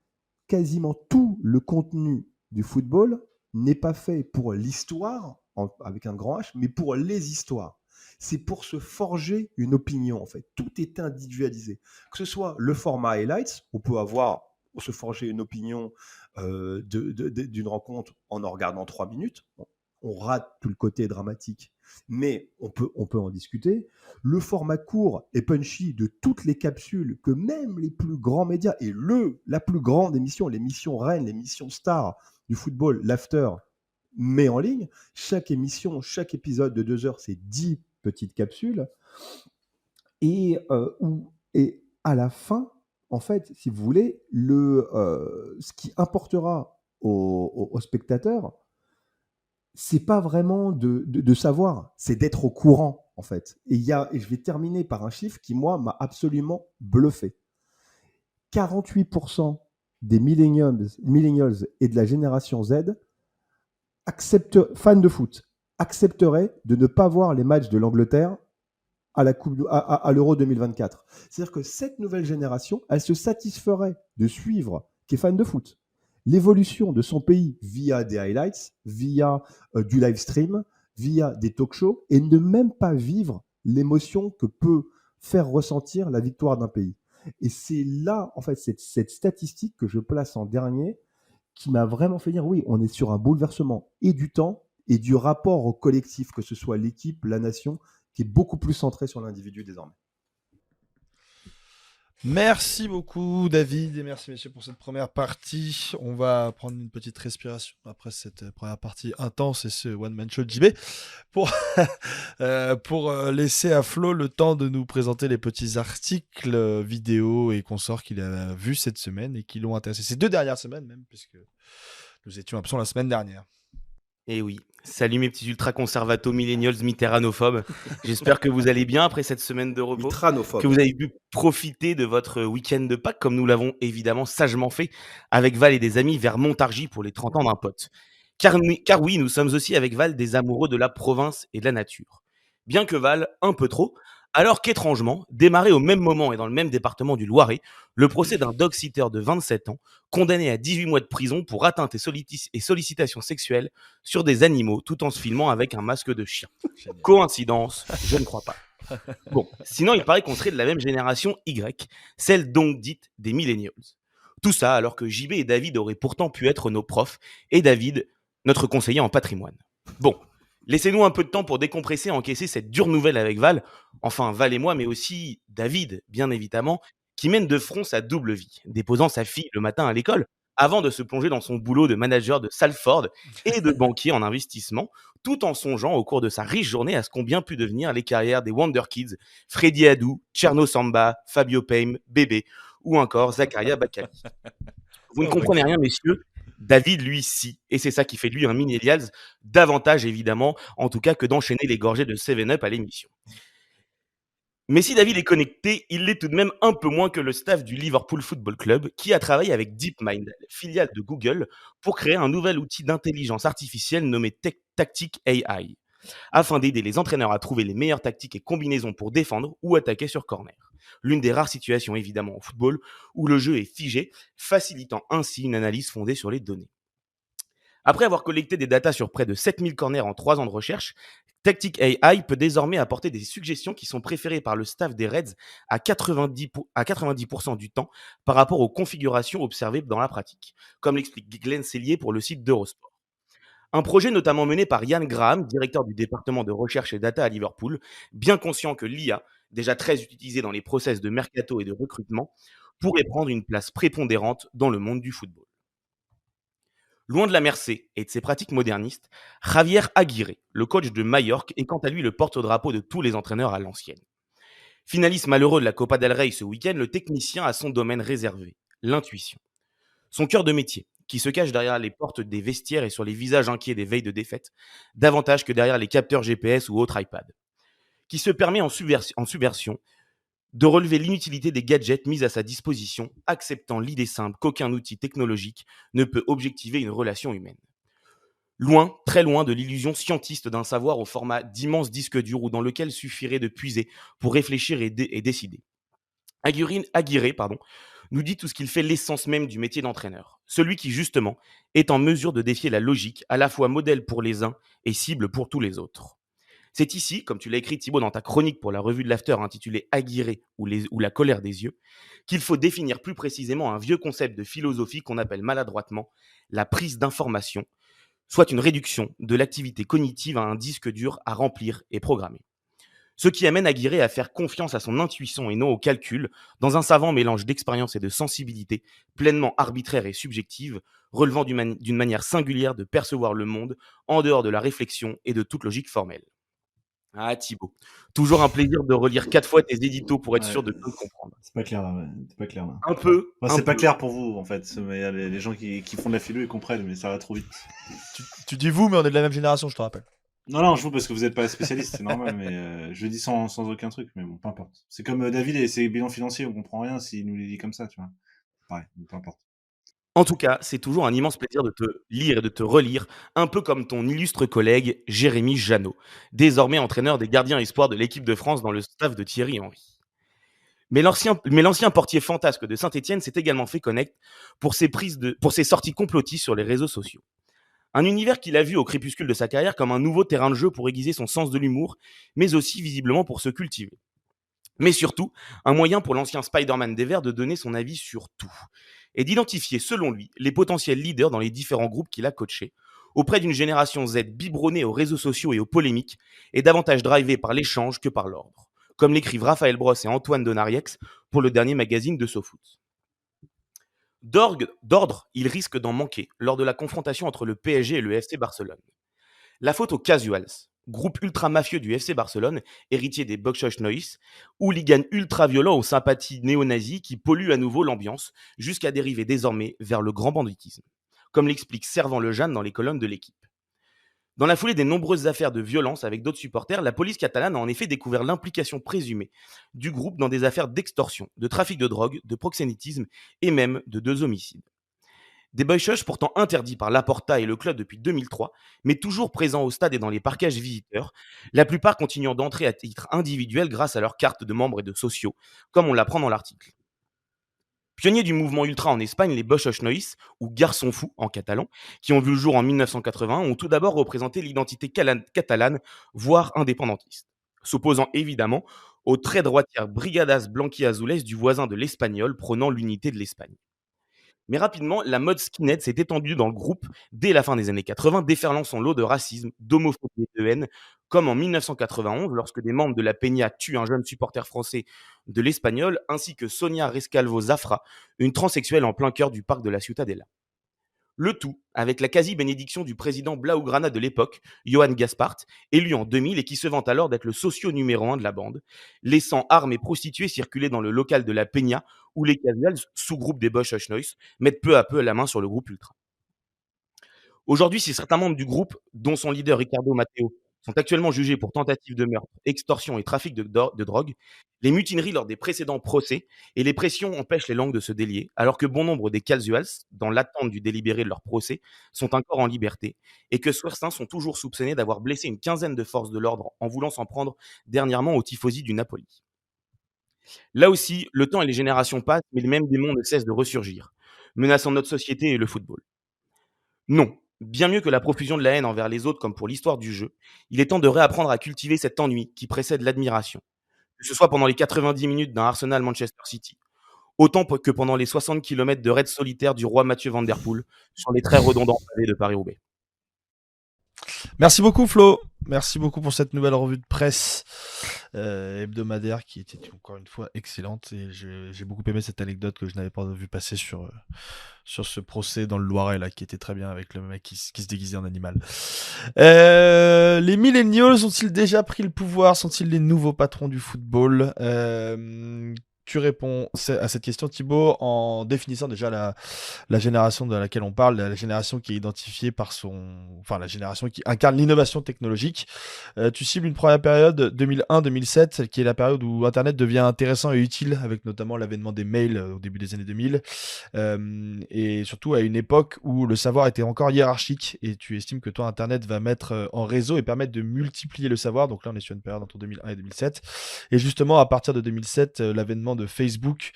quasiment tout le contenu du football n'est pas fait pour l'histoire, avec un grand H, mais pour les histoires. C'est pour se forger une opinion, en fait. Tout est individualisé. Que ce soit le format highlights, on peut se forger une opinion d'une rencontre en regardant 3 minutes. On rate tout le côté dramatique, mais on peut en discuter. Le format court et punchy de toutes les capsules que même les plus grands médias et la plus grande émission, l'émission reine, l'émission star du football, l'After, met en ligne. Chaque émission, chaque épisode de 2 heures, c'est 10 petites capsules. Et à la fin, en fait, si vous voulez, ce qui importera aux spectateurs, c'est pas vraiment de savoir, c'est d'être au courant, en fait. Et je vais terminer par un chiffre qui, moi, m'a absolument bluffé. 48% des millennials et de la génération Z, fans de foot, accepteraient de ne pas voir les matchs de l'Angleterre à l'Euro 2024. C'est-à-dire que cette nouvelle génération, elle se satisferait de suivre, qui est fan de foot, l'évolution de son pays via des highlights, via du live stream, via des talk shows, et ne même pas vivre l'émotion que peut faire ressentir la victoire d'un pays. Et c'est là, en fait, cette statistique que je place en dernier, qui m'a vraiment fait dire, oui, on est sur un bouleversement et du temps et du rapport au collectif, que ce soit l'équipe, la nation, qui est beaucoup plus centré sur l'individu désormais. Merci beaucoup David et merci messieurs pour cette première partie. On va prendre une petite respiration après cette première partie intense et ce one-man show de JB pour laisser à Flo le temps de nous présenter les petits articles, vidéos et consorts qu'il a vus cette semaine et qui l'ont intéressé. Ces 2 dernières semaines même, puisque nous étions absents la semaine dernière. Et oui, salut mes petits ultra-conservato millennials mitterrandophobes. J'espère que vous allez bien après cette semaine de repos, que vous avez pu profiter de votre week-end de Pâques comme nous l'avons évidemment sagement fait avec Val et des amis vers Montargis pour les 30 ans d'un pote. Car oui, nous sommes aussi avec Val des amoureux de la province et de la nature. Bien que Val, un peu trop, alors qu'étrangement, démarré au même moment et dans le même département du Loiret, le procès d'un dog-sitter de 27 ans, condamné à 18 mois de prison pour atteinte et sollicitation sexuelle sur des animaux tout en se filmant avec un masque de chien. Génial. Coïncidence, je ne crois pas. Bon, sinon il paraît qu'on serait de la même génération Y, celle donc dite des millennials. Tout ça alors que JB et David auraient pourtant pu être nos profs, et David, notre conseiller en patrimoine. Bon, laissez-nous un peu de temps pour décompresser et encaisser cette dure nouvelle avec Val. Enfin, Val et moi, mais aussi David, bien évidemment, qui mène de front sa double vie, déposant sa fille le matin à l'école, avant de se plonger dans son boulot de manager de Salford et de banquier en investissement, tout en songeant au cours de sa riche journée à ce qu'ont bien pu devenir les carrières des Wonder Kids, Freddy Adu, Cherno Samba, Fabio Paim, Bébé, ou encore Zakaria Bakali. Vous ne comprenez rien, messieurs. David, lui, si. Et c'est ça qui fait de lui un millennials, davantage évidemment, en tout cas, que d'enchaîner les gorgées de 7-Up à l'émission. Mais si David est connecté, il l'est tout de même un peu moins que le staff du Liverpool Football Club, qui a travaillé avec DeepMind, filiale de Google, pour créer un nouvel outil d'intelligence artificielle nommé Tactic AI, afin d'aider les entraîneurs à trouver les meilleures tactiques et combinaisons pour défendre ou attaquer sur corner. L'une des rares situations évidemment au football où le jeu est figé, facilitant ainsi une analyse fondée sur les données. Après avoir collecté des datas sur près de 7000 corners en 3 ans de recherche, Tactic AI peut désormais apporter des suggestions qui sont préférées par le staff des Reds à 90% du temps par rapport aux configurations observées dans la pratique, comme l'explique Glenn Cellier pour le site d'Eurosport. Un projet notamment mené par Ian Graham, directeur du département de recherche et data à Liverpool, bien conscient que l'IA, déjà très utilisée dans les process de mercato et de recrutement, pourrait prendre une place prépondérante dans le monde du football. Loin de la Mercé et de ses pratiques modernistes, Javier Aguirre, le coach de Majorque, est quant à lui le porte-drapeau de tous les entraîneurs à l'ancienne. Finaliste malheureux de la Copa del Rey ce week-end, le technicien a son domaine réservé, l'intuition. Son cœur de métier, qui se cache derrière les portes des vestiaires et sur les visages inquiets des veilles de défaite, davantage que derrière les capteurs GPS ou autres iPads. Qui se permet en subversion de relever l'inutilité des gadgets mis à sa disposition, acceptant l'idée simple qu'aucun outil technologique ne peut objectiver une relation humaine. Loin, très loin de l'illusion scientiste d'un savoir au format d'immenses disques durs ou dans lequel suffirait de puiser pour réfléchir et décider. Aguirre nous dit tout ce qu'il fait l'essence même du métier d'entraîneur. Celui qui, justement, est en mesure de défier la logique, à la fois modèle pour les uns et cible pour tous les autres. C'est ici, comme tu l'as écrit Thibaut dans ta chronique pour la revue de l'After intitulée Aguirre ou la colère des yeux, qu'il faut définir plus précisément un vieux concept de philosophie qu'on appelle maladroitement la prise d'information, soit une réduction de l'activité cognitive à un disque dur à remplir et programmer. Ce qui amène Aguirre à faire confiance à son intuition et non au calcul, dans un savant mélange d'expérience et de sensibilité, pleinement arbitraire et subjective, relevant d'une manière singulière de percevoir le monde, en dehors de la réflexion et de toute logique formelle. Ah Thibaut, toujours un plaisir de relire 4 fois tes éditos pour être sûr de tout comprendre. C'est pas clair là, c'est pas clair là. Un peu. C'est pas clair pour vous en fait, mais les gens qui font de la philo ils comprennent, mais ça va trop vite. Tu dis vous, mais on est de la même génération, je te rappelle. Non, je vous parce que vous n'êtes pas spécialiste, c'est normal, mais je le dis sans aucun truc, mais bon, peu importe. C'est comme David et ses bilans financiers, on comprend rien s'il nous les dit comme ça, tu vois. Pareil, peu importe. En tout cas, c'est toujours un immense plaisir de te lire et de te relire, un peu comme ton illustre collègue Jérémy Janot, désormais entraîneur des gardiens espoirs de l'équipe de France dans le staff de Thierry Henry. Mais l'ancien portier fantasque de Saint-Étienne s'est également fait connaître pour ses sorties complotistes sur les réseaux sociaux. Un univers qu'il a vu au crépuscule de sa carrière comme un nouveau terrain de jeu pour aiguiser son sens de l'humour, mais aussi visiblement pour se cultiver. Mais surtout, un moyen pour l'ancien Spider-Man des Verts de donner son avis sur tout et d'identifier, selon lui, les potentiels leaders dans les différents groupes qu'il a coachés, auprès d'une génération Z biberonnée aux réseaux sociaux et aux polémiques, et davantage drivée par l'échange que par l'ordre, comme l'écrivent Raphaël Brosse et Antoine Donariex pour le dernier magazine de SoFoot. D'ordre, il risque d'en manquer lors de la confrontation entre le PSG et le FC Barcelone. La faute aux Casuals, groupe ultra-mafieux du FC Barcelone, héritier des Boxhosh Noise, hooligan ultra-violent aux sympathies néo-nazis qui polluent à nouveau l'ambiance jusqu'à dériver désormais vers le grand banditisme, comme l'explique Servan Lejeune dans les colonnes de l'équipe. Dans la foulée des nombreuses affaires de violence avec d'autres supporters, la police catalane a en effet découvert l'implication présumée du groupe dans des affaires d'extorsion, de trafic de drogue, de proxénétisme et même de 2 homicides. Des boy-shush pourtant interdits par Laporta et le club depuis 2003, mais toujours présents au stade et dans les parquages visiteurs, la plupart continuant d'entrer à titre individuel grâce à leurs cartes de membres et de sociaux, comme on l'apprend dans l'article. Pionniers du mouvement ultra en Espagne, les Boxhosh Nois, ou Garçons fous en catalan, qui ont vu le jour en 1981, ont tout d'abord représenté l'identité catalane, voire indépendantiste, s'opposant évidemment aux très droitières Brigadas Blanquiazules du voisin de l'Espagnol prônant l'unité de l'Espagne. Mais rapidement, la mode skinhead s'est étendue dans le groupe dès la fin des années 80, déferlant son lot de racisme, d'homophobie et de haine, comme en 1991, lorsque des membres de la Peña tuent un jeune supporter français de l'Espagnol, ainsi que Sonia Rescalvo Zafra, une transsexuelle en plein cœur du parc de la Ciutadella. Le tout avec la quasi-bénédiction du président Blaugrana de l'époque, Johann Gaspard, élu en 2000 et qui se vante alors d'être le socio numéro 1 de la bande, laissant armes et prostituées circuler dans le local de la Peña, où les casuals, sous-groupe des Bosch Noise, mettent peu à peu la main sur le groupe ultra. Aujourd'hui, si certains membres du groupe, dont son leader Ricardo Matteo, sont actuellement jugés pour tentative de meurtre, extorsion et trafic de drogue, les mutineries lors des précédents procès et les pressions empêchent les langues de se délier, alors que bon nombre des casuals, dans l'attente du délibéré de leur procès, sont encore en liberté et que certains sont toujours soupçonnés d'avoir blessé une quinzaine de forces de l'ordre en voulant s'en prendre dernièrement aux tifosi du Napoli. Là aussi, le temps et les générations passent, mais les mêmes démons ne cessent de ressurgir, menaçant notre société et le football. Non, bien mieux que la profusion de la haine envers les autres comme pour l'histoire du jeu, il est temps de réapprendre à cultiver cet ennui qui précède l'admiration, que ce soit pendant les 90 minutes d'un Arsenal Manchester City, autant que pendant les 60 km de raid solitaire du roi Mathieu Van Der Poel sur les très redondants pavés de Paris-Roubaix. Merci beaucoup Flo, merci beaucoup pour cette nouvelle revue de presse hebdomadaire qui était encore une fois excellente et j'ai beaucoup aimé cette anecdote que je n'avais pas vu passer sur ce procès dans le Loiret là qui était très bien avec le mec qui se déguisait en animal. Les millennials ont-ils déjà pris le pouvoir? Sont-ils les nouveaux patrons du football? Tu réponds à cette question, Thibaut, en définissant déjà la génération de laquelle on parle, la génération qui est identifiée par la génération qui incarne l'innovation technologique. Tu cibles une première période, 2001-2007, qui est la période où Internet devient intéressant et utile, avec notamment l'avènement des mails au début des années 2000, et surtout à une époque où le savoir était encore hiérarchique, et tu estimes que toi, Internet va mettre en réseau et permettre de multiplier le savoir. Donc là, on est sur une période entre 2001 et 2007. Et justement, à partir de 2007, l'avènement de Facebook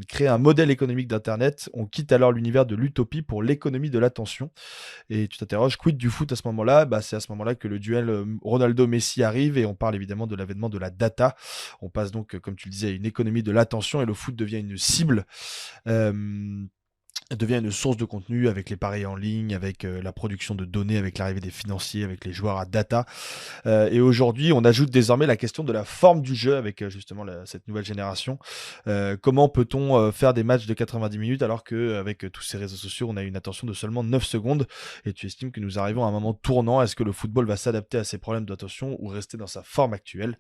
crée un modèle économique d'Internet. On quitte alors l'univers de l'utopie pour l'économie de l'attention. Et tu t'interroges, quid du foot à ce moment-là? C'est à ce moment-là que le duel Ronaldo-Messi arrive et on parle évidemment de l'avènement de la data. On passe donc, comme tu le disais, à une économie de l'attention et le foot devient une cible. Devient une source de contenu avec les paris en ligne, avec la production de données, avec l'arrivée des financiers, avec les joueurs à data. Et aujourd'hui, on ajoute désormais la question de la forme du jeu avec justement cette nouvelle génération. Comment peut-on faire des matchs de 90 minutes alors qu'avec tous ces réseaux sociaux, on a une attention de seulement 9 secondes? Et tu estimes que nous arrivons à un moment tournant. Est-ce que le football va s'adapter à ces problèmes d'attention ou rester dans sa forme actuelle?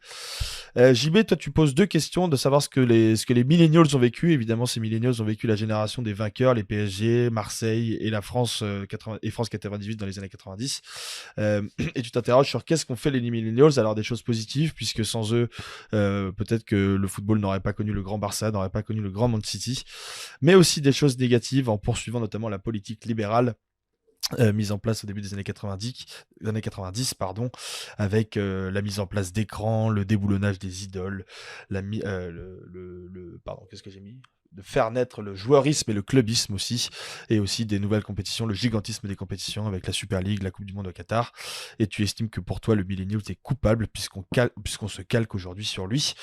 JB, toi, tu poses deux questions de savoir ce que les millennials ont vécu. Évidemment, ces millennials ont vécu la génération des vainqueurs, les PSG, Marseille et la France, France 98 dans les années 90. Et tu t'interroges sur qu'est-ce qu'ont fait les millennials. Alors des choses positives, puisque sans eux, peut-être que le football n'aurait pas connu le grand Barça, n'aurait pas connu le grand Man City. Mais aussi des choses négatives en poursuivant notamment la politique libérale mise en place au début des années 90, avec la mise en place d'écrans, le déboulonnage des idoles, qu'est-ce que j'ai mis ? De faire naître le joueurisme et le clubisme aussi, et aussi des nouvelles compétitions, le gigantisme des compétitions avec la Super League, la Coupe du Monde au Qatar. Et tu estimes que pour toi, le millennial est coupable puisqu'on se calque aujourd'hui sur lui.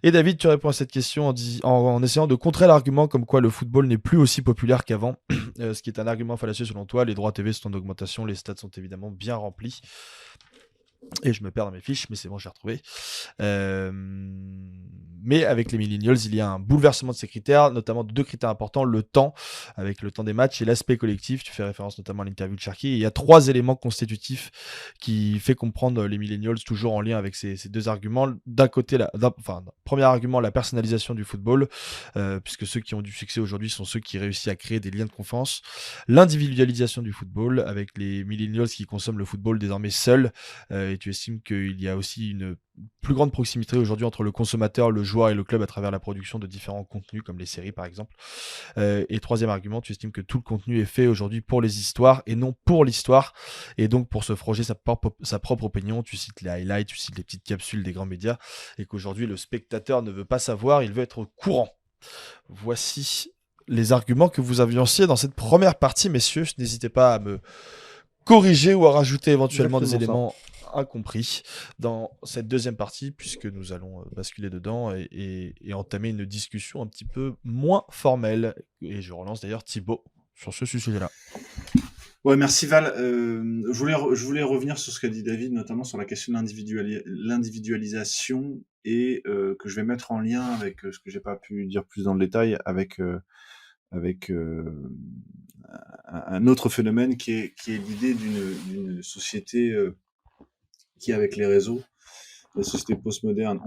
Et David, tu réponds à cette question en essayant de contrer l'argument comme quoi le football n'est plus aussi populaire qu'avant, ce qui est un argument fallacieux selon toi. Les droits TV sont en augmentation, les stades sont évidemment bien remplis. Et je me perds dans mes fiches, mais c'est bon, j'ai retrouvé. Mais avec les millennials, il y a un bouleversement de ces critères, notamment deux critères importants, le temps, avec le temps des matchs, et l'aspect collectif. Tu fais référence notamment à l'interview de Cherki. Il y a trois éléments constitutifs qui fait comprendre les millennials, toujours en lien avec ces deux arguments. D'un côté, premier argument, la personnalisation du football, puisque ceux qui ont du succès aujourd'hui sont ceux qui réussissent à créer des liens de confiance. L'individualisation du football, avec les millennials qui consomment le football désormais seuls, et tu estimes qu'il y a aussi une plus grande proximité aujourd'hui entre le consommateur, le joueur et le club à travers la production de différents contenus comme les séries par exemple. Et troisième argument, tu estimes que tout le contenu est fait aujourd'hui pour les histoires et non pour l'histoire, et donc pour se forger sa propre opinion. Tu cites les highlights, tu cites les petites capsules des grands médias, et qu'aujourd'hui le spectateur ne veut pas savoir, il veut être au courant. Voici les arguments que vous aviez dans cette première partie, messieurs. N'hésitez pas à me corriger ou à rajouter éventuellement des éléments incompris dans cette deuxième partie, puisque nous allons basculer dedans et entamer une discussion un petit peu moins formelle. Et je relance d'ailleurs Thibaut sur ce sujet-là. Ouais, merci Val. Je voulais revenir sur ce qu'a dit David, notamment sur la question de l'individualisation et que je vais mettre en lien avec ce que j'ai pas pu dire plus dans le détail, avec un autre phénomène qui est l'idée d'une société qui, avec les réseaux, la société postmoderne,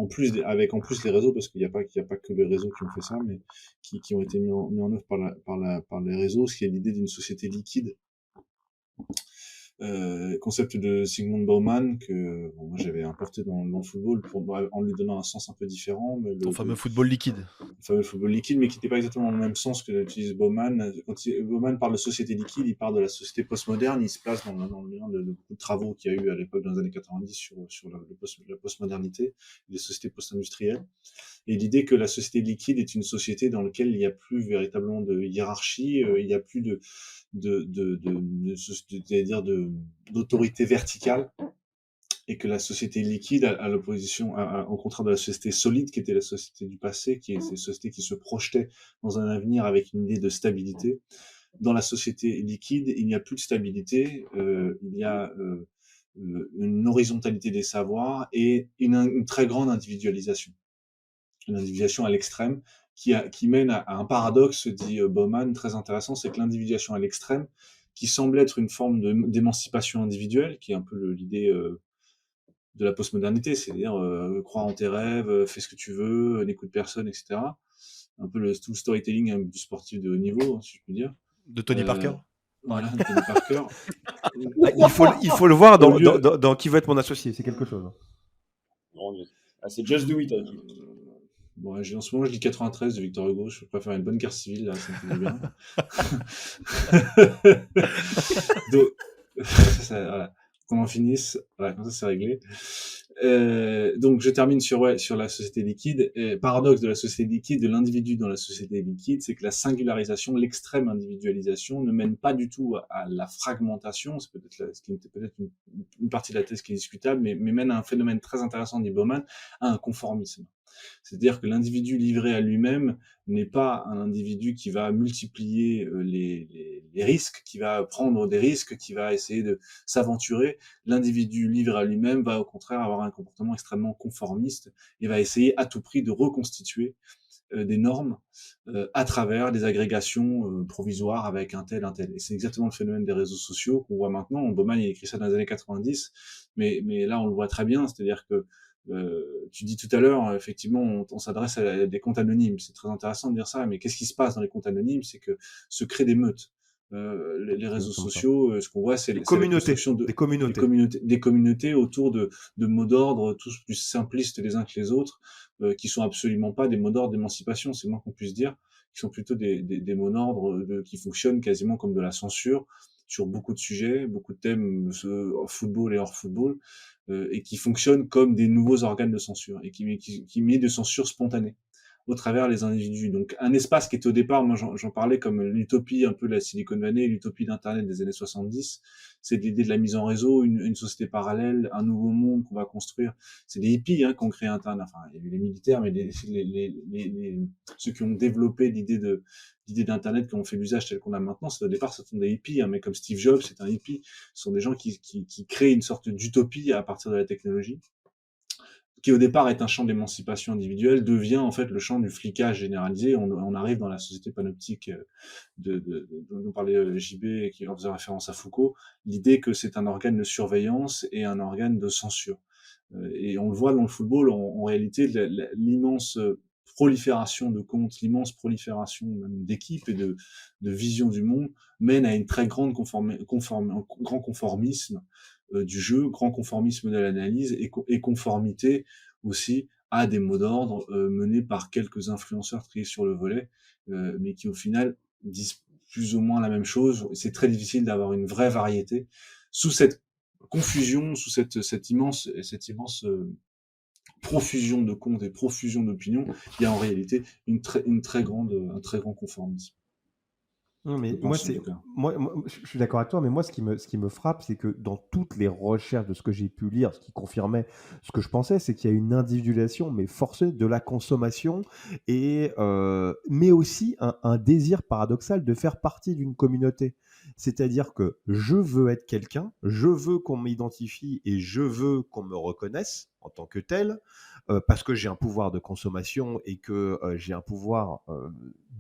avec en plus les réseaux, parce qu'il n'y a pas que les réseaux qui ont fait ça, mais qui ont été mis en œuvre par les réseaux, ce qui est l'idée d'une société liquide. Concept de Zygmunt Bauman que moi j'avais importé dans le football en lui donnant un sens un peu différent. Mais le fameux football liquide. Le fameux football liquide, mais qui n'était pas exactement dans le même sens que l'utilise Bauman. Quand Bauman parle de société liquide, il parle de la société postmoderne. Il se place dans le lien de beaucoup de travaux qu'il y a eu à l'époque dans les années 90 sur la postmodernité, les sociétés post-industrielles. Et l'idée que la société liquide est une société dans laquelle il n'y a plus véritablement de hiérarchie, il n'y a plus d'autorité verticale, et que la société liquide, à l'opposition, au contraire de la société solide, qui était la société du passé, qui est cette société qui se projetait dans un avenir avec une idée de stabilité. Dans la société liquide, il n'y a plus de stabilité, il y a une horizontalité des savoirs et une très grande individualisation. Une individualisation à l'extrême qui mène à un paradoxe, dit Bauman, très intéressant, c'est que l'individualisation à l'extrême, qui semble être une forme d'émancipation individuelle, qui est un peu l'idée de la postmodernité, c'est-à-dire croire en tes rêves, fais ce que tu veux, n'écoute personne, etc. Un peu tout le storytelling du sportif de haut niveau, si je puis dire. De Tony Parker. Voilà, Tony Parker. il faut le voir dans Qui veut être mon associé, c'est quelque chose. C'est Just Do It. Bon, en ce moment, je lis 93 de Victor Hugo. Je préfère une bonne guerre civile, là, ça me fait bien. Donc, voilà. Qu'on en finisse. Voilà, comme ça, c'est réglé. Donc, je termine sur la société liquide. Paradoxe de la société liquide, de l'individu dans la société liquide, c'est que la singularisation, l'extrême individualisation ne mène pas du tout à la fragmentation. C'est peut-être ce qui était peut-être une partie de la thèse qui est discutable, mais mène à un phénomène très intéressant, dit Bauman, à un conformisme. C'est-à-dire que l'individu livré à lui-même n'est pas un individu qui va multiplier les risques, qui va prendre des risques, qui va essayer de s'aventurer. L'individu livré à lui-même va au contraire avoir un comportement extrêmement conformiste et va essayer à tout prix de reconstituer des normes à travers des agrégations provisoires avec un tel. Et c'est exactement le phénomène des réseaux sociaux qu'on voit maintenant. Bauman, il a écrit ça dans les années 90, mais là, on le voit très bien, c'est-à-dire que tu dis tout à l'heure, effectivement, on s'adresse à des comptes anonymes. C'est très intéressant de dire ça, mais qu'est-ce qui se passe dans les comptes anonymes? C'est que se créent des meutes. Les réseaux sociaux, ce qu'on voit, c'est des communautés autour de mots d'ordre tous plus simplistes les uns que les autres, qui sont absolument pas des mots d'ordre d'émancipation, c'est le moins qu'on puisse dire, qui sont plutôt des mots d'ordre qui fonctionnent quasiment comme de la censure sur beaucoup de sujets, beaucoup de thèmes football et hors football, et qui fonctionnent comme des nouveaux organes de censure et qui met de censure spontanée au travers les individus. Donc un espace qui est au départ, moi j'en parlais comme l'utopie un peu de la Silicon Valley, l'utopie d'Internet des années 70, c'est l'idée de la mise en réseau, une société parallèle, un nouveau monde qu'on va construire. C'est des hippies qui ont créé Internet, enfin il y avait les militaires, mais ceux qui ont développé l'idée d'Internet, qui ont fait l'usage tel qu'on a maintenant, c'est au départ ce sont des hippies, mais comme Steve Jobs, c'est un hippie. Ce sont des gens qui créent une sorte d'utopie à partir de la technologie, qui au départ est un champ d'émancipation individuelle, devient en fait le champ du flicage généralisé. On arrive dans la société panoptique dont parlait JB et qui faisait référence à Foucault, l'idée que c'est un organe de surveillance et un organe de censure. Et on le voit dans le football, en réalité, l'immense prolifération de comptes, l'immense prolifération même d'équipes et de vision du monde mène à une très grande grand conformisme du jeu, grand conformisme de l'analyse et conformité aussi à des mots d'ordre menés par quelques influenceurs triés sur le volet, mais qui au final disent plus ou moins la même chose. C'est très difficile d'avoir une vraie variété sous cette confusion, sous cette immense profusion de comptes et profusion d'opinions. Il y a en réalité un très grand conformisme. Non, mais moi, je suis d'accord avec toi, mais moi, ce qui me frappe, c'est que dans toutes les recherches de ce que j'ai pu lire, ce qui confirmait ce que je pensais, c'est qu'il y a une individualisation, mais forcée, de la consommation, mais aussi un désir paradoxal de faire partie d'une communauté. C'est-à-dire que je veux être quelqu'un, je veux qu'on m'identifie et je veux qu'on me reconnaisse en tant que tel, parce que j'ai un pouvoir de consommation et que j'ai un pouvoir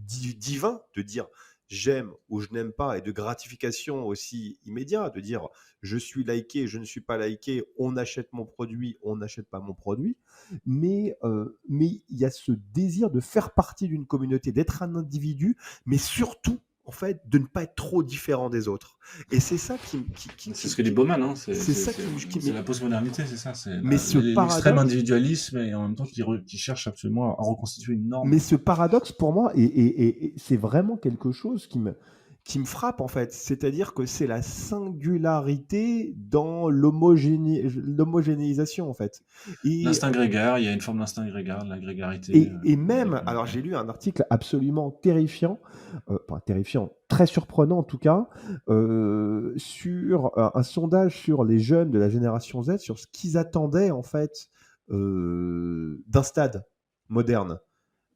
divin de dire j'aime ou je n'aime pas, et de gratification aussi immédiat, de dire je suis liké, je ne suis pas liké, on achète mon produit, on n'achète pas mon produit, mais il y a ce désir de faire partie d'une communauté, d'être un individu, mais surtout en fait, de ne pas être trop différent des autres. Et c'est ça c'est ce que dit Bauman, hein. C'est la postmodernité, c'est ça. C'est l'extrême individualisme et en même temps qui cherche absolument à reconstituer une norme. Mais ce paradoxe, pour moi, et c'est vraiment quelque chose qui me frappe, en fait. C'est-à-dire que c'est la singularité dans l'homogénéisation, en fait. L'instinct grégaire, il y a une forme d'instinct grégaire, de la grégarité. Et même, alors j'ai lu un article absolument terrifiant, très surprenant en tout cas, sur un sondage sur les jeunes de la génération Z, sur ce qu'ils attendaient, en fait, d'un stade moderne.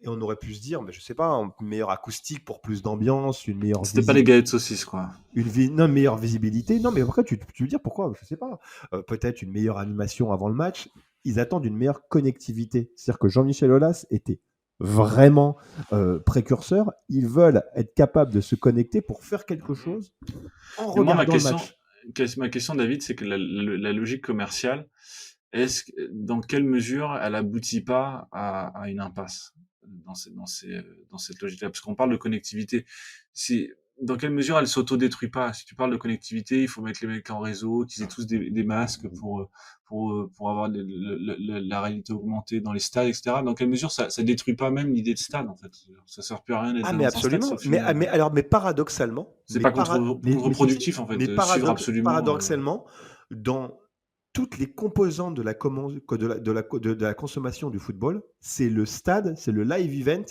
Et on aurait pu se dire, mais je sais pas, une meilleure acoustique pour plus d'ambiance, une meilleure. C'était pas les galettes de saucisses, quoi. Une meilleure visibilité. Non, mais après, tu veux dire pourquoi? Je sais pas. Peut-être une meilleure animation avant le match. Ils attendent une meilleure connectivité. C'est-à-dire que Jean-Michel Aulas était vraiment précurseur. Ils veulent être capables de se connecter pour faire quelque chose en regardant le match. Ma question, David, c'est que la logique commerciale, dans quelle mesure elle aboutit pas à une impasse dans cette logique-là, parce qu'on parle de connectivité. Dans quelle mesure elle s'autodétruit pas? Si tu parles de connectivité, il faut mettre les mecs en réseau, qu'ils aient tous des masques pour avoir la réalité augmentée dans les stades, etc. Dans quelle mesure ça détruit pas même l'idée de stade, en fait? Ça sert plus à rien d'être mais absolument. Mais paradoxalement, c'est pas contre-productif, en fait, de suivre absolument. Paradoxalement, dans toutes les composantes de la consommation du football, c'est le stade, c'est le live event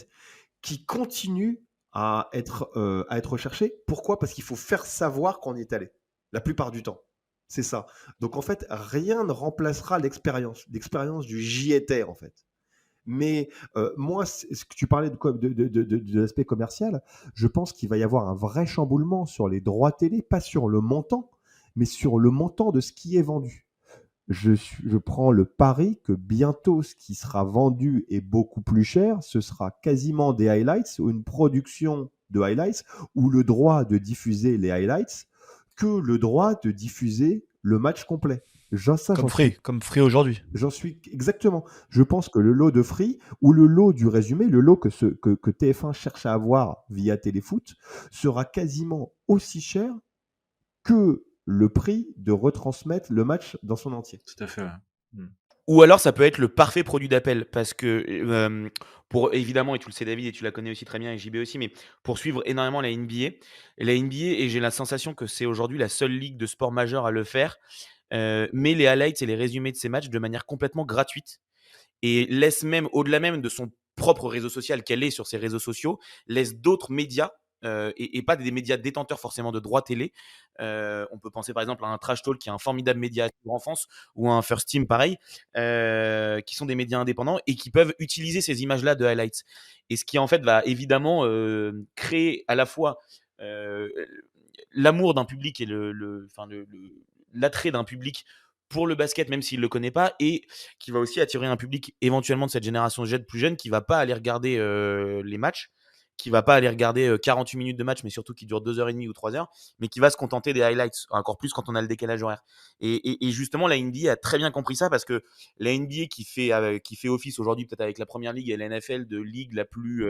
qui continue à être recherché. Pourquoi? Parce qu'il faut faire savoir qu'on y est allé, la plupart du temps. C'est ça. Donc en fait, rien ne remplacera l'expérience du j'y étais, en fait. Mais moi, ce que tu parlais de l'aspect commercial, je pense qu'il va y avoir un vrai chamboulement sur les droits télé, pas sur le montant, mais sur le montant de ce qui est vendu. Je prends le pari que bientôt, ce qui sera vendu est beaucoup plus cher. Ce sera quasiment des highlights ou une production de highlights ou le droit de diffuser les highlights que le droit de diffuser le match complet. Comme Free aujourd'hui. J'en suis exactement. Je pense que le lot de Free ou le lot du résumé, le lot que TF1 cherche à avoir via Téléfoot sera quasiment aussi cher que le prix de retransmettre le match dans son entier. Tout à fait, ouais. Ou alors ça peut être le parfait produit d'appel, parce que pour évidemment, et tu le sais David et tu la connais aussi très bien et JB aussi, mais pour suivre énormément la NBA, et j'ai la sensation que c'est aujourd'hui la seule ligue de sport majeur à le faire, met les highlights et les résumés de ces matchs de manière complètement gratuite et laisse même, au-delà même de son propre réseau social qu'elle est sur ses réseaux sociaux, laisse d'autres médias et pas des médias détenteurs forcément de droits télé. On peut penser par exemple à un Trash Talk qui est un formidable média en France ou à un First Team pareil, qui sont des médias indépendants et qui peuvent utiliser ces images-là de highlights. Et ce qui en fait va évidemment créer à la fois l'amour d'un public et l'attrait d'un public pour le basket, même s'il ne le connaît pas, et qui va aussi attirer un public éventuellement de cette génération Z plus jeune qui ne va pas aller regarder les matchs, qui va pas aller regarder 48 minutes de match, mais surtout qui dure 2h30 ou 3h, mais qui va se contenter des highlights, encore plus quand on a le décalage horaire. Et justement, la NBA a très bien compris ça, parce que la NBA qui fait office aujourd'hui, peut-être avec la Première Ligue et la NFL, de ligue la plus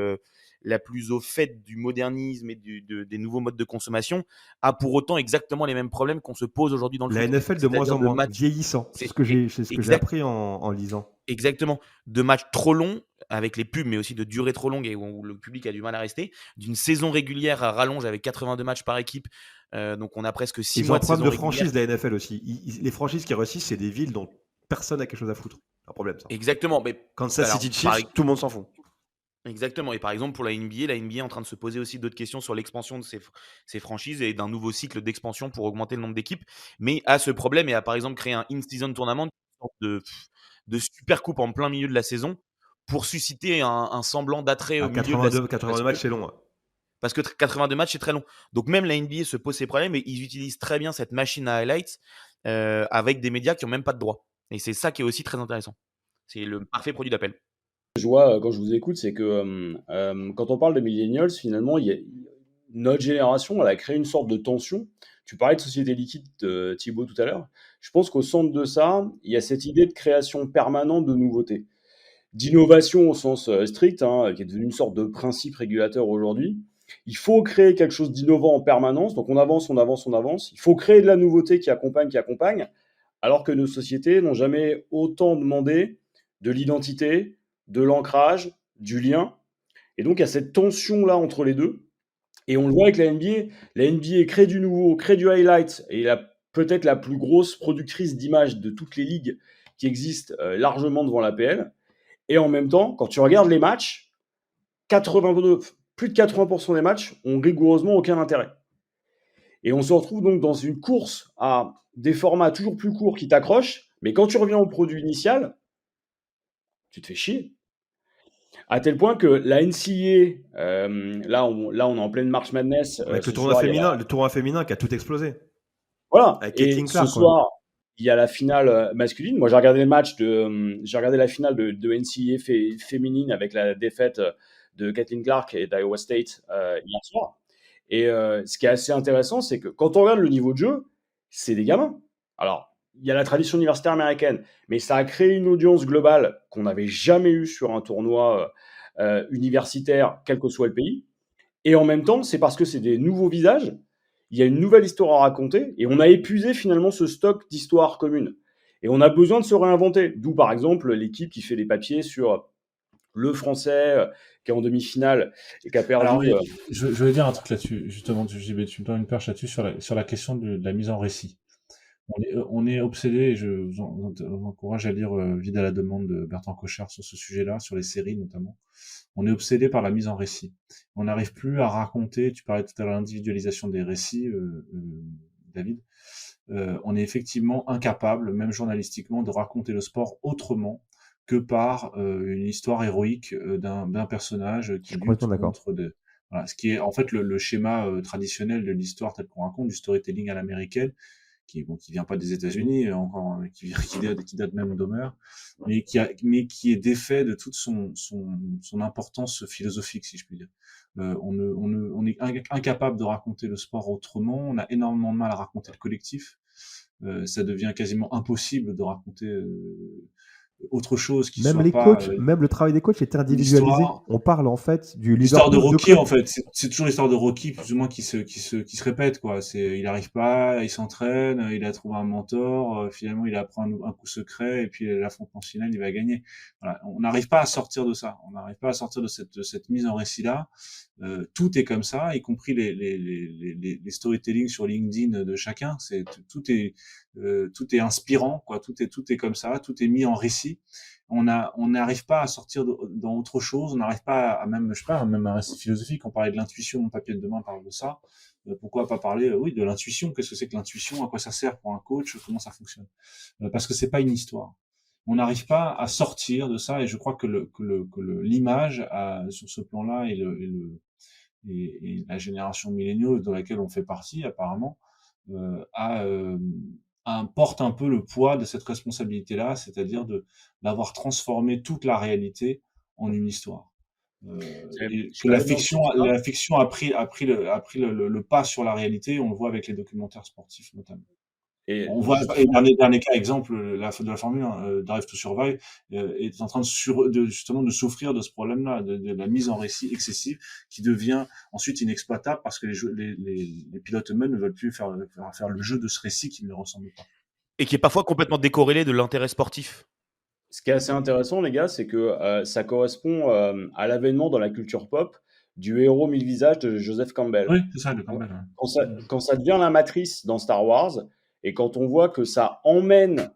au fait du modernisme et des nouveaux modes de consommation, a pour autant exactement les mêmes problèmes qu'on se pose aujourd'hui dans le foot. La NFL de moins en moins, vieillissant. C'est ce que j'ai appris en lisant. Exactement. De matchs trop longs, avec les pubs, mais aussi de durée trop longue et où le public a du mal à rester, d'une saison régulière à rallonge avec 82 matchs par équipe, donc on a presque 6 mois de saison régulière. Ils ont un problème de franchise de la NFL aussi. Les franchises qui réussissent, c'est des villes dont personne n'a quelque chose à foutre. C'est un problème, ça. Exactement. Mais Kansas City Chiefs, tout le monde s'en fout. Exactement. Et par exemple, pour la NBA est en train de se poser aussi d'autres questions sur l'expansion de ses franchises et d'un nouveau cycle d'expansion pour augmenter le nombre d'équipes. Mais a ce problème et a par exemple créé un in-season tournament, une sorte de super coupe en plein milieu de la saison pour susciter un semblant d'attrait au milieu de la saison. 82 matchs, c'est long. Parce que 82 matchs, c'est très long. Donc même la NBA se pose ces problèmes et ils utilisent très bien cette machine à highlights avec des médias qui n'ont même pas de droit. Et c'est ça qui est aussi très intéressant. C'est le parfait produit d'appel. Je vois quand je vous écoute, c'est que quand on parle de millennials, finalement, notre génération, elle a créé une sorte de tension. Tu parlais de société liquide, Thibaut, tout à l'heure. Je pense qu'au centre de ça, il y a cette idée de création permanente de nouveautés, d'innovation au sens strict, qui est devenu une sorte de principe régulateur aujourd'hui. Il faut créer quelque chose d'innovant en permanence, donc on avance. Il faut créer de la nouveauté qui accompagne, alors que nos sociétés n'ont jamais autant demandé de l'identité, de l'ancrage, du lien. Et donc, il y a cette tension-là entre les deux. Et on le voit avec la NBA. La NBA crée du nouveau, crée du highlight, et peut-être la plus grosse productrice d'images de toutes les ligues qui existent largement devant l'APL. Et en même temps, quand tu regardes les matchs, plus de 80% des matchs ont rigoureusement aucun intérêt. Et on se retrouve donc dans une course à des formats toujours plus courts qui t'accrochent, mais quand tu reviens au produit initial, tu te fais chier. À tel point que la NCAA, là on est en pleine March Madness. Avec le tournoi féminin qui a tout explosé. Voilà. Et ce soir, il y a la finale masculine. Moi, j'ai regardé la finale de NCAA féminine avec la défaite de Caitlin Clark et d'Iowa State hier soir. Et ce qui est assez intéressant, c'est que quand on regarde le niveau de jeu, c'est des gamins. Alors, il y a la tradition universitaire américaine, mais ça a créé une audience globale qu'on n'avait jamais eue sur un tournoi universitaire, quel que soit le pays. Et en même temps, c'est parce que c'est des nouveaux visages, il y a une nouvelle histoire à raconter, et on a épuisé finalement ce stock d'histoires communes. Et on a besoin de se réinventer. D'où, par exemple, l'équipe qui fait des papiers sur le Français qui est en demi-finale et qui a perdu... Alors, oui, je vais dire un truc là-dessus, justement, tu me donnes une perche là-dessus sur la question de la mise en récit. On est obsédé, et je vous encourage à lire Vide à la demande de Bertrand Cochard sur ce sujet-là, sur les séries notamment. On est obsédé par la mise en récit. On n'arrive plus à raconter, tu parlais tout à l'heure l'individualisation des récits, David. On est effectivement incapable, même journalistiquement, de raconter le sport autrement que par une histoire héroïque d'un personnage qui lutte contre des... Voilà, ce qui est en fait le schéma traditionnel de l'histoire telle qu'on raconte, du storytelling à l'américaine, qui vient pas des États-Unis, qui date même d'Homère, mais qui est défait de toute son importance philosophique, si je puis dire. On est incapable de raconter le sport autrement. On a énormément de mal à raconter le collectif. Ça devient quasiment impossible de raconter autre chose qui même soit les pas, coachs, même le travail des coachs est individualisé. On parle en fait du leader de Rocky en fait. C'est toujours l'histoire de Rocky plus ou moins qui se répète quoi. Il arrive pas, il s'entraîne, il a trouvé un mentor, finalement il apprend un coup secret et puis l'affrontement final il va gagner. Voilà. On n'arrive pas à sortir de ça. On n'arrive pas à sortir de cette mise en récit là. Tout est comme ça, y compris les storytelling sur LinkedIn de chacun. Tout est inspirant, quoi. Tout est comme ça, tout est mis en récit. On n'arrive pas à sortir dans autre chose. On n'arrive pas à même, je sais pas, même un récit philosophique. On parlait de l'intuition, mon papier de demain parle de ça. Pourquoi pas parler, de l'intuition? Qu'est-ce que c'est que l'intuition? À quoi ça sert pour un coach? Comment ça fonctionne? Parce que c'est pas une histoire. On n'arrive pas à sortir de ça, et je crois que l'image sur ce plan-là et la génération milléniaux de laquelle on fait partie apparemment porte un peu le poids de cette responsabilité-là, c'est-à-dire d'avoir transformé toute la réalité en une histoire. Que la fiction a pris le pas sur la réalité. On le voit avec les documentaires sportifs notamment. Et on voit, dernier cas exemple, de la Formule 1, Drive to Survive, est en train justement de souffrir de ce problème-là, de la mise en récit excessive, qui devient ensuite inexploitable parce que les pilotes eux-mêmes ne veulent plus faire le jeu de ce récit qui ne leur ressemble pas. Et qui est parfois complètement décorrélé de l'intérêt sportif. Ce qui est assez intéressant, les gars, c'est que ça correspond à l'avènement dans la culture pop du héros mille visages de Joseph Campbell. Oui, c'est ça, de Campbell. Quand ça devient la matrice dans Star Wars, et quand on voit que ça emmène,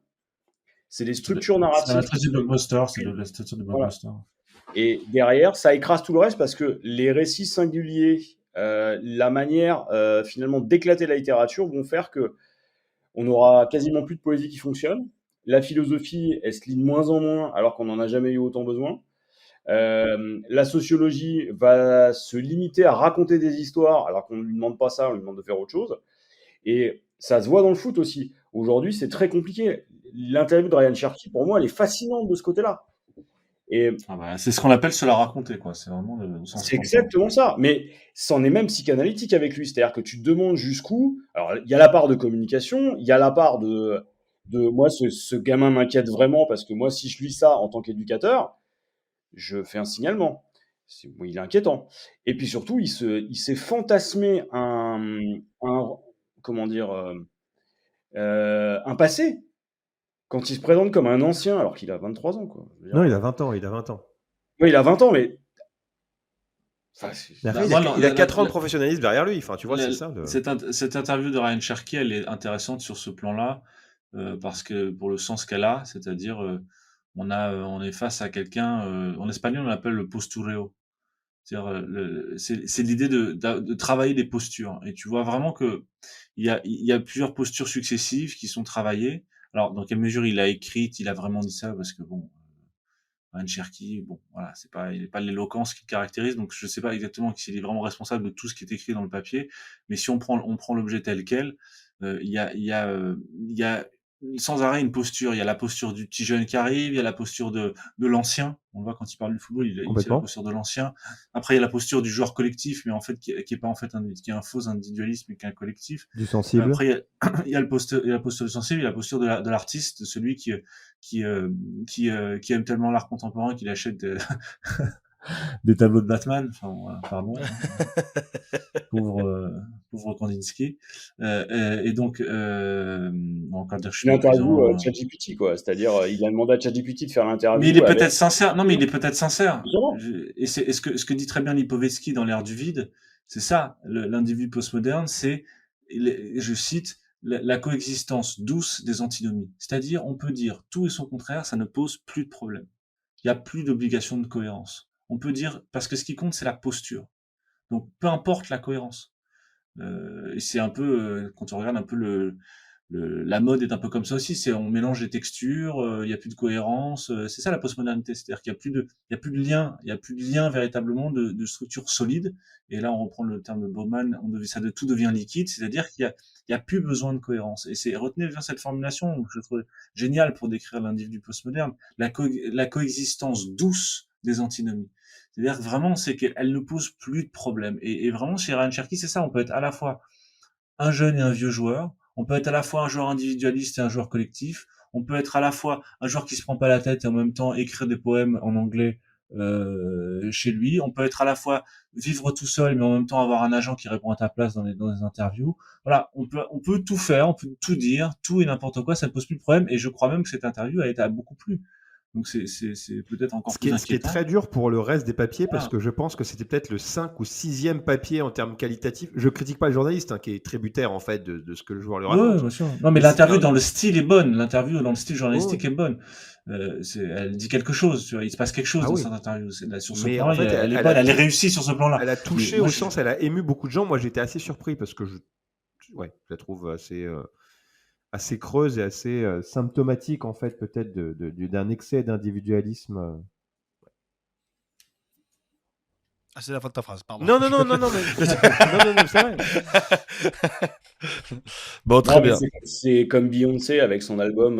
c'est des structures narratives. C'est la structure de blockbuster, c'est la structure de blockbuster. Et derrière, ça écrase tout le reste parce que les récits singuliers, la manière finalement d'éclater la littérature vont faire que on aura quasiment plus de poésie qui fonctionne. La philosophie, elle se lit de moins en moins alors qu'on n'en a jamais eu autant besoin. La sociologie va se limiter à raconter des histoires alors qu'on ne lui demande pas ça, on lui demande de faire autre chose. Et ça se voit dans le foot aussi. Aujourd'hui, c'est très compliqué. L'interview de Ryan Cherky, pour moi, elle est fascinante de ce côté-là. Et c'est ce qu'on appelle se la raconter, quoi. C'est vraiment le sens. c'est exactement ça. Mais c'en est même psychanalytique avec lui. C'est-à-dire que tu te demandes jusqu'où. Alors, il y a la part de communication, il y a la part de moi, ce gamin m'inquiète vraiment parce que moi, si je lis ça en tant qu'éducateur, je fais un signalement. Il est inquiétant. Et puis surtout, il s'est fantasmé un passé quand il se présente comme un ancien alors qu'il a 23 ans, quoi. Non, il a 20 ans. Oui, il a 20 ans, mais il a 4 ans de professionnalisme derrière lui. Enfin, tu vois, c'est ça. Cette interview de Ryan Cherky, elle est intéressante sur ce plan-là parce que pour le sens qu'elle a, c'est-à-dire on est face à quelqu'un. En espagnol, on l'appelle le postureo. C'est l'idée de travailler des postures. Et tu vois vraiment que il y a plusieurs postures successives qui sont travaillées. Alors, dans quelle mesure il a écrit, il a vraiment dit ça, parce que bon, Ryan Cherky, bon, voilà, il n'est pas l'éloquence qui le caractérise, donc je ne sais pas exactement s'il est vraiment responsable de tout ce qui est écrit dans le papier, mais si on prend l'objet tel quel, il y a sans arrêt une posture. Il y a la posture du petit jeune qui arrive, il y a la posture de l'ancien. On le voit quand il parle du football, il a la posture de l'ancien. Après, il y a la posture du joueur collectif, mais en fait, qui est pas en fait qui est un faux individualisme, mais qui est un collectif. Du sensible. Après, il y a la posture du sensible, il y a la posture de l'artiste, celui qui aime tellement l'art contemporain qu'il achète des tableaux de Batman. Enfin, voilà, pardon. Pauvre Kandinsky. Et donc, encore dire, je suis une interview ChatGPT, quoi. C'est-à-dire, il a demandé à ChatGPT de faire l'interview. Mais il est peut-être sincère. Non, mais il est peut-être sincère. Et c'est ce que dit très bien Lipovetsky dans L'ère du vide, c'est ça. L'individu postmoderne, c'est, je cite, la coexistence douce des antinomies. C'est-à-dire, on peut dire tout et son contraire, ça ne pose plus de problème. Il n'y a plus d'obligation de cohérence. On peut dire, parce que ce qui compte, c'est la posture. Donc, peu importe la cohérence. Et c'est un peu, quand on regarde un peu la mode est un peu comme ça aussi, on mélange les textures, il y a plus de cohérence, c'est ça la postmodernité, c'est-à-dire qu'il y a plus de lien véritablement de structure solide. Et là, on reprend le terme de Bauman, tout devient liquide, c'est-à-dire qu'il y a plus besoin de cohérence. Et retenez bien cette formulation, que je trouve géniale pour décrire l'individu postmoderne, la coexistence douce des antinomies. C'est-à-dire vraiment, c'est qu'elle ne pose plus de problème. Et vraiment, chez Ryan Cherky, c'est ça. On peut être à la fois un jeune et un vieux joueur. On peut être à la fois un joueur individualiste et un joueur collectif. On peut être à la fois un joueur qui se prend pas la tête et en même temps écrire des poèmes en anglais chez lui. On peut être à la fois vivre tout seul, mais en même temps avoir un agent qui répond à ta place dans les interviews. Voilà, on peut tout faire, on peut tout dire, tout et n'importe quoi, ça ne pose plus de problème. Et je crois même que cette interview a été à beaucoup plus. Donc c'est peut-être encore plus inquiétant. Ce qui est très dur pour le reste des papiers, parce que je pense que c'était peut-être le 5 ou 6e papier en termes qualitatifs. Je critique pas le journaliste, qui est tributaire en fait de ce que le joueur lui raconte. Ouais, bien sûr. Non, mais l'interview dans le style est bonne. L'interview dans le style journalistique est bonne. Elle dit quelque chose. Tu vois, il se passe quelque chose dans cette interview. Sur ce plan, en fait, elle est réussie sur ce plan-là. Elle a touché au sens, elle a ému beaucoup de gens. Moi, j'étais assez surpris parce que je la trouve assez creuse et assez symptomatique en fait peut-être d'un excès d'individualisme. Ah, c'est la fin de ta phrase, pardon. Non, mais... non, c'est vrai. Bon, très bien. C'est comme Beyoncé avec son album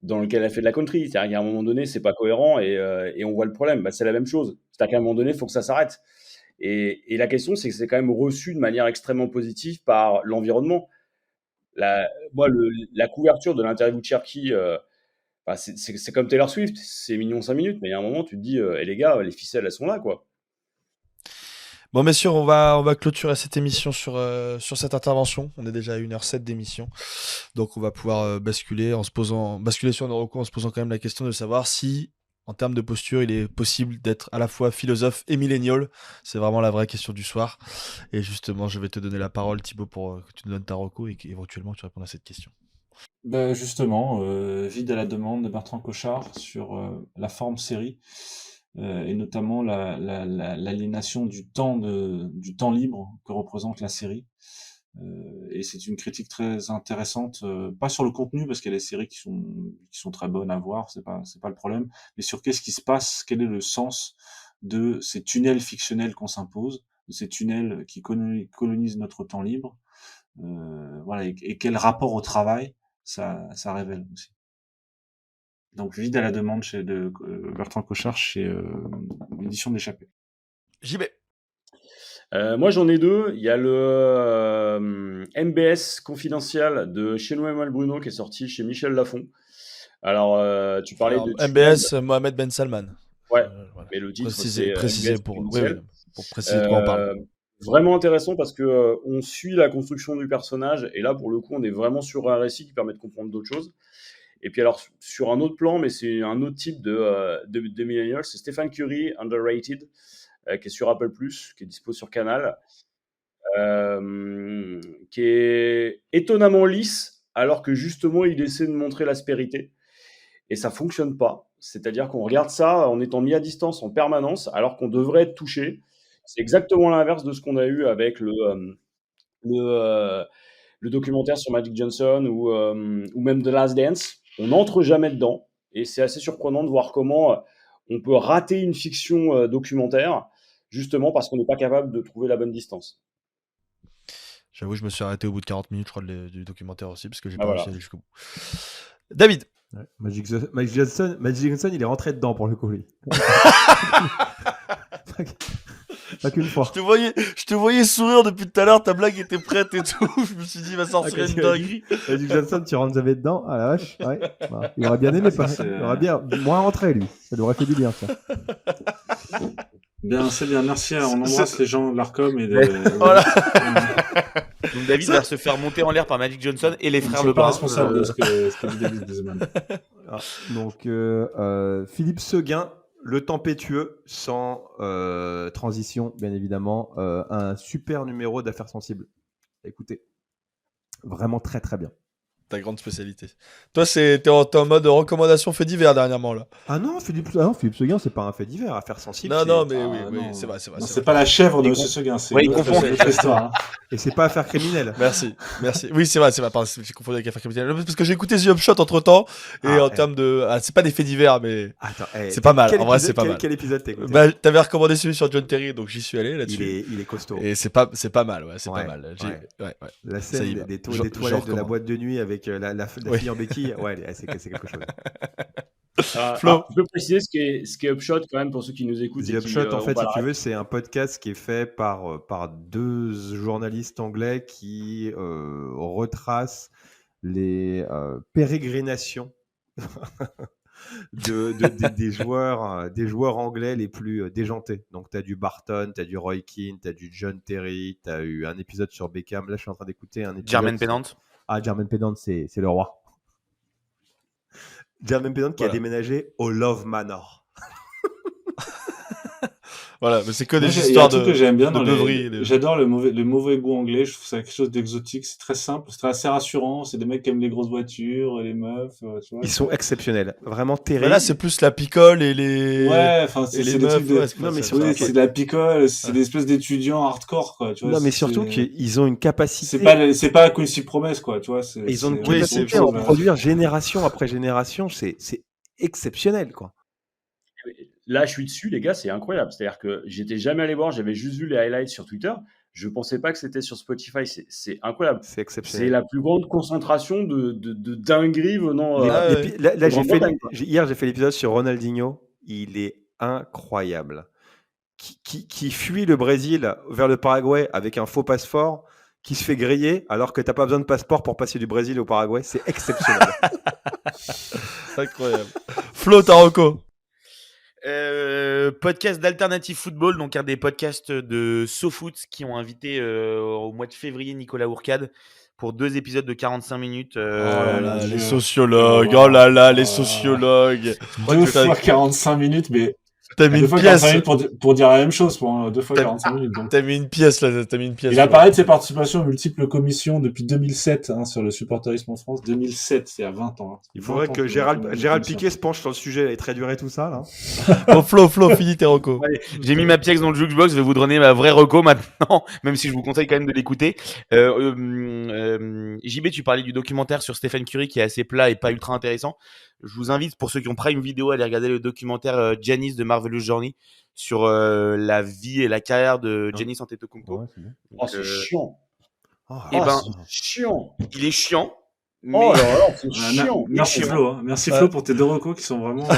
dans lequel elle fait de la country. C'est-à-dire qu'à un moment donné, c'est pas cohérent et on voit le problème. Bah, c'est la même chose. C'est-à-dire qu'à un moment donné, il faut que ça s'arrête. Et la question, c'est que c'est quand même reçu de manière extrêmement positive par l'environnement. La couverture de l'interview de Cherky, c'est comme Taylor Swift, c'est mignon 5 minutes, mais il y a un moment, tu te dis, les gars, les ficelles, elles sont là, quoi. Bon, messieurs, on va clôturer cette émission sur cette intervention. On est déjà à 1h07 d'émission. Donc, on va pouvoir basculer sur nos recours en se posant quand même la question de savoir si, en termes de posture, il est possible d'être à la fois philosophe et millénial. C'est vraiment la vraie question du soir. Et justement, je vais te donner la parole, Thibaut, pour que tu nous donnes ta reco et qu'éventuellement tu répondes à cette question. Justement, Vide à la demande de Bertrand Cochard sur la forme série. et notamment l'aliénation du temps libre que représente la série. Et c'est une critique très intéressante, pas sur le contenu parce qu'il y a des séries qui sont très bonnes à voir, c'est pas le problème, mais sur qu'est-ce qui se passe, quel est le sens de ces tunnels fictionnels qu'on s'impose, de ces tunnels qui colonisent notre temps libre, voilà, et quel rapport au travail ça révèle aussi. Donc Vide à la demande de Bertrand Cochard chez l'édition d'Échappée. JB. Moi j'en ai deux. Il y a le MBS confidentiel de Chenoa Malbruno qui est sorti chez Michel Lafon. Alors tu parlais de MBS Mohamed Ben Salman. Ouais, voilà. Mais le titre préciser pour préciser de quoi on parle. Vraiment intéressant parce que on suit la construction du personnage et là pour le coup on est vraiment sur un récit qui permet de comprendre d'autres choses. Et puis alors sur un autre plan, mais c'est un autre type de millennial, c'est Stephen Curry, Underrated, qui est sur Apple+, qui est dispo sur Canal, qui est étonnamment lisse, alors que justement il essaie de montrer l'aspérité. Et ça fonctionne pas. C'est-à-dire qu'on regarde ça en étant mis à distance en permanence, alors qu'on devrait être touché. C'est exactement l'inverse de ce qu'on a eu avec le documentaire sur Magic Johnson ou même The Last Dance. On n'entre jamais dedans. Et c'est assez surprenant de voir comment on peut rater une fiction documentaire, justement parce qu'on n'est pas capable de trouver la bonne distance. J'avoue, je me suis arrêté au bout de 40 minutes, je crois, du documentaire aussi, parce que j'ai pas réussi à aller jusqu'au bout. David. Ouais. Magic Johnson, il est rentré dedans pour le coup, lui. Pas qu'une fois. Je te voyais sourire depuis tout à l'heure, ta blague était prête et tout. Je me suis dit, il va sortir une dinguerie. Magic Johnson, tu rentres jamais dedans. Ah la vache. Ouais. Bah, il aurait bien aimé, il aurait bien moins rentré, lui. Ça lui aurait fait du bien, ça. Bien, c'est bien, merci. On embrasse les gens de l'Arcom et voilà. Donc David va se faire monter en l'air par Magic Johnson et les frères Lebrun. Je suis pas responsable de ce que dit David Desman. Donc Philippe Seguin, Le Tempétueux, sans transition, bien évidemment, un super numéro d'Affaires Sensibles. Écoutez, vraiment très très bien. Ta grande spécialité. Toi, t'es en mode recommandation fait divers dernièrement là. Ah non, Philippe Seguin, c'est pas un fait divers. Affaires Sensibles. Non, mais oui, c'est vrai. C'est pas la chèvre de Monsieur Seguin, c'est une autre histoire. Et c'est pas Affaires criminelles. Merci. Oui, c'est vrai. J'ai confondu avec Affaires criminelles. Parce que j'ai écouté The Upshot entre temps. Et en termes de. c'est pas des faits divers, mais. Attends, c'est pas mal. En vrai, c'est pas mal. Quel épisode t'as écouté? T'avais recommandé celui sur John Terry, donc j'y suis allé là-dessus. Il est costaud. Et c'est pas mal, ouais. C'est pas mal. La scène des toilettes de la boîte de nuit avec la fille en béquille, c'est quelque chose. Flo, je peux préciser ce qui est Upshot quand même pour ceux qui nous écoutent. The Upshot, en fait, si tu veux, c'est un podcast qui est fait par deux journalistes anglais qui retracent les pérégrinations des joueurs anglais les plus déjantés. Donc, tu as du Barton, tu as du Roy Keane, tu as du John Terry, tu as eu un épisode sur Beckham. Là, je suis en train d'écouter un épisode. Jermaine Pennant. Ah, Jermaine Pennant, c'est le roi. Jermaine Pennant qui a déménagé au Love Manor. Voilà, mais c'est que des histoires de. Que j'aime bien de J'adore le mauvais goût anglais. Je trouve ça quelque chose d'exotique. C'est très simple, c'est assez rassurant. C'est des mecs qui aiment les grosses voitures, les meufs. Tu vois, ils sont exceptionnels, vraiment terribles. Mais là, c'est plus la picole et les. Ouais, enfin, c'est des meufs. trucs non, mais c'est de la picole. C'est des espèces d'étudiants hardcore, quoi. Tu vois, non, mais surtout qu'ils ont une capacité. C'est pas Quincy Promise, quoi. Tu vois. Ils ont une capacité à en produire génération après génération. C'est exceptionnel, quoi. Là, je suis dessus, les gars, c'est incroyable. C'est-à-dire que j'étais jamais allé voir, j'avais juste vu les highlights sur Twitter. Je pensais pas que c'était sur Spotify. C'est incroyable. C'est exceptionnel. C'est la plus grande concentration de dingueries venant. Là, hier, j'ai fait l'épisode sur Ronaldinho. Il est incroyable. Qui fuit le Brésil vers le Paraguay avec un faux passeport, qui se fait griller alors que t'as pas besoin de passeport pour passer du Brésil au Paraguay. C'est exceptionnel. Incroyable. Flo Taroko. Podcast d'Alternative Football, donc un des podcasts de SoFoot qui ont invité au mois de février Nicolas Ourcade pour 2 épisodes de 45 minutes. Les sociologues, les sociologues. 2 fois 45 minutes, mais T'as mis Deux une fois pièce. 45 minutes pour dire la même chose, pour 2 fois 45 minutes. Donc. T'as mis une pièce là, t'as mis une pièce. Il a parlé de ses participations aux multiples commissions depuis 2007 sur le supporterisme en France. 2007, c'est à 20 ans. Il faudrait que Gérald Piquet se penche sur le sujet et traduire tout ça là. Bon, Flo, finis tes recos. Allez, j'ai mis ma pièce dans le jukebox, je vais vous donner ma vraie reco maintenant, même si je vous conseille quand même de l'écouter. JB, tu parlais du documentaire sur Stephen Curry qui est assez plat et pas ultra intéressant. Je vous invite, pour ceux qui ont Prime Video, à aller regarder le documentaire Giannis de Marvelous Journey sur la vie et la carrière de Giannis Antetokounmpo. Ouais, c'est chiant. C'est chiant. Il est chiant. Mais... Oh là là, c'est chiant. Merci Flo. Merci Flo pour tes 2 recos qui sont vraiment.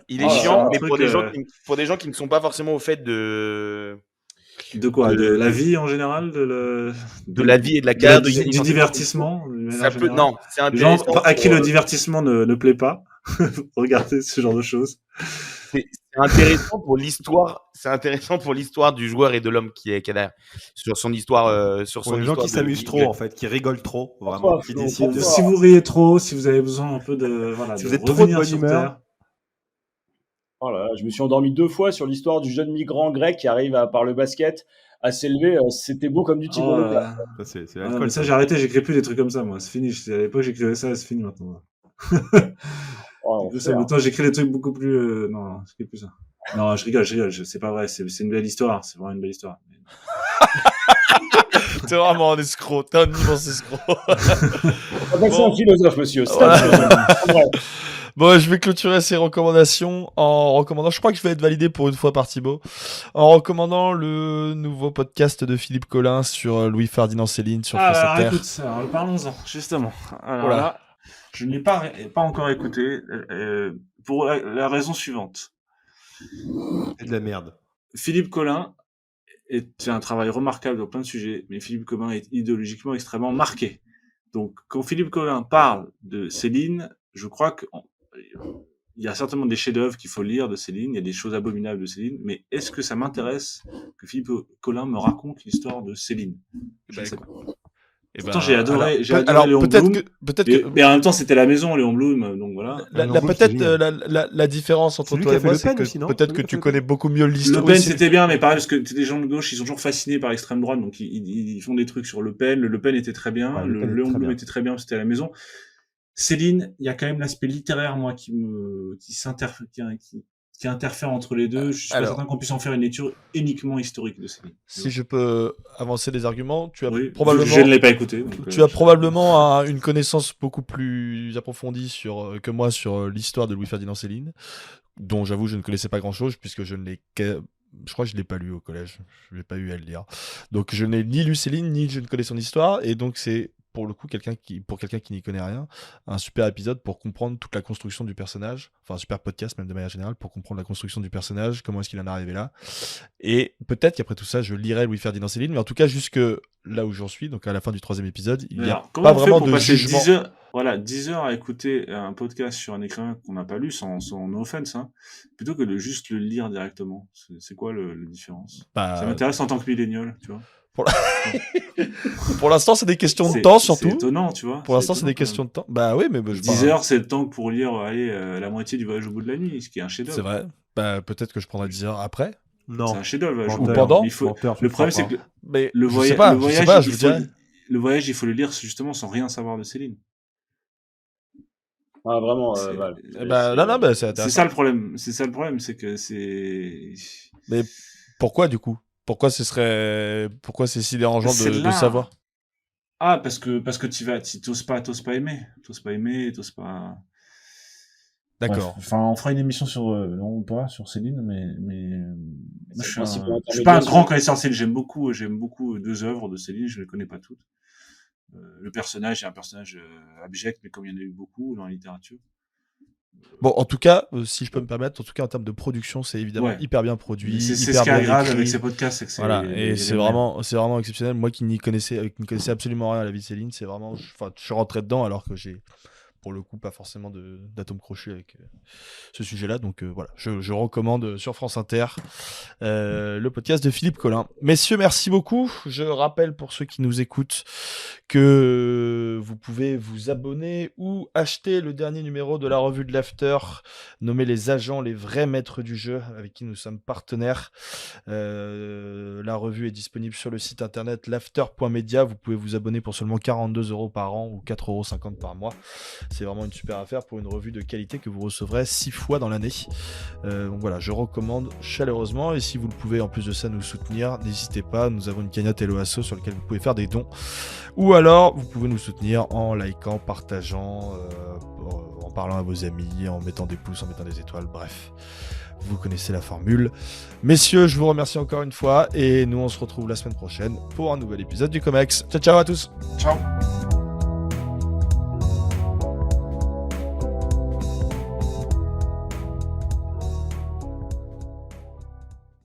Il est chiant, mais pour des gens qui ne sont pas forcément au fait de. De quoi? De la vie en général, de la vie et de la carrière, du divertissement. Non, c'est intéressant. Les gens à qui le divertissement ne plaît pas, regardez ce genre de choses. C'est intéressant pour l'histoire. C'est intéressant pour l'histoire du joueur et de l'homme qui est derrière, sur son histoire, sur son les histoire. gens qui s'amusent trop en fait, qui rigolent trop, vraiment. Si vous riez trop, si vous avez besoin un peu de si vous êtes trop de bonne humeur. Oh là là, je me suis endormi 2 fois sur l'histoire du jeune migrant grec qui arrive par le basket à s'élever. C'était beau comme du tigre. Ça, j'ai arrêté, j'écris plus des trucs comme ça, moi. C'est fini. À l'époque, j'écrivais ça, c'est fini maintenant. Maintenant, j'écris des trucs beaucoup plus. Non, j'écris plus ça. Non, je rigole. C'est pas vrai. C'est une belle histoire. C'est vraiment une belle histoire. T'es vraiment un escroc. T'es un immense escroc. C'est un philosophe, monsieur. Bon, je vais clôturer ces recommandations en recommandant, je crois que je vais être validé pour une fois par Thibaut, en recommandant le nouveau podcast de Philippe Collin sur Louis-Ferdinand Céline sur France Inter. Écoute, parlons-en, justement. Alors là, je ne l'ai pas encore écouté, pour la raison suivante. C'est de la merde. Philippe Collin fait un travail remarquable dans plein de sujets, mais Philippe Collin est idéologiquement extrêmement marqué. Donc, quand Philippe Collin parle de Céline, je crois qu'il y a certainement des chefs-d'œuvre qu'il faut lire de Céline, il y a des choses abominables de Céline, mais est-ce que ça m'intéresse que Philippe Collin me raconte l'histoire de Céline? Je ne sais pas. Pourtant, j'ai adoré Léon Blum. Mais en même temps, c'était la maison, Léon Blum, donc voilà. La différence entre toi et moi, c'est que peut-être que tu connais beaucoup mieux l'histoire. Le Pen, c'était bien, mais pareil, parce que les gens de gauche, ils sont toujours fascinés par l'extrême droite, donc ils font des trucs sur Le Pen. Le Pen était très bien, le Léon Blum était très bien, c'était à la maison. Céline, il y a quand même l'aspect littéraire, moi, qui interfère entre les deux. Je suis pas certain qu'on puisse en faire une lecture uniquement historique de Céline. Si je peux avancer des arguments, tu as probablement. Je ne l'ai pas écouté. Donc, tu as probablement une connaissance beaucoup plus approfondie que moi sur l'histoire de Louis-Ferdinand Céline, dont j'avoue je ne connaissais pas grand-chose puisque je crois que je l'ai pas lu au collège. Je n'ai pas eu à le lire. Donc je n'ai ni lu Céline ni je ne connais son histoire et donc c'est pour le coup, pour quelqu'un qui n'y connaît rien, un super épisode pour comprendre toute la construction du personnage, enfin un super podcast même de manière générale, pour comprendre la construction du personnage, comment est-ce qu'il en est arrivé là. Et peut-être qu'après tout ça, je lirai Louis-Ferdinand Céline, mais en tout cas, jusque là où j'en suis, donc à la fin du 3e épisode, il n'y a pas vraiment de jugement. 10 heures à écouter un podcast sur un écrivain qu'on n'a pas lu, sans no offense, hein, plutôt que de juste le lire directement. C'est quoi la différence? Ça m'intéresse en tant que millénial, tu vois. Pour l'instant, c'est des questions de temps, surtout. C'est étonnant, tu vois. Pour l'instant, c'est des questions de temps. Bah oui, mais 10 heures, c'est le temps pour lire la moitié du Voyage au bout de la nuit, ce qui est un chef-d'œuvre. C'est vrai. Bah peut-être que je prendrai 10 heures après. Non. C'est un chef-d'œuvre. Ou pendant. Le problème, c'est que le voyage, il faut le lire justement sans rien savoir de Céline. Ah, vraiment. C'est intéressant. C'est ça le problème. C'est que c'est. Mais pourquoi du coup? Pourquoi c'est si dérangeant de savoir? Ah, parce que t'oses pas aimer. T'oses pas. D'accord. Bref, on fera une émission sur Céline, mais je suis pas un grand connaisseur de Céline. J'aime beaucoup 2 œuvres de Céline. Je les connais pas toutes. Le personnage est un personnage abject, mais comme il y en a eu beaucoup dans la littérature. Bon, en tout cas, si je peux me permettre, en termes de production, c'est évidemment hyper bien produit. C'est ce qui est agréable avec ces podcasts, c'est que c'est vraiment exceptionnel. Moi qui n'y connaissais absolument rien à la vie de Céline, c'est vraiment, je suis rentré dedans alors que j'ai pour le coup pas forcément d'atome crochu avec ce sujet-là. Donc voilà, je recommande sur France Inter le podcast de Philippe Collin. Messieurs, merci beaucoup. Je rappelle pour ceux qui nous écoutent que vous pouvez vous abonner ou acheter le dernier numéro de la revue de l'After, nommé Les Agents, les vrais maîtres du jeu, avec qui nous sommes partenaires. La revue est disponible sur le site internet l'after.media. Vous pouvez vous abonner pour seulement 42 € par an ou 4,50 € par mois. C'est vraiment une super affaire pour une revue de qualité que vous recevrez 6 fois dans l'année. Donc voilà, je recommande chaleureusement. Et si vous le pouvez, en plus de ça, nous soutenir, n'hésitez pas. Nous avons une cagnotte Helloasso sur laquelle vous pouvez faire des dons. Ou alors, vous pouvez nous soutenir en likant, partageant, en parlant à vos amis, en mettant des pouces, en mettant des étoiles, bref. Vous connaissez la formule. Messieurs, je vous remercie encore une fois et nous on se retrouve la semaine prochaine pour un nouvel épisode du Comex. Ciao ciao à tous. Ciao.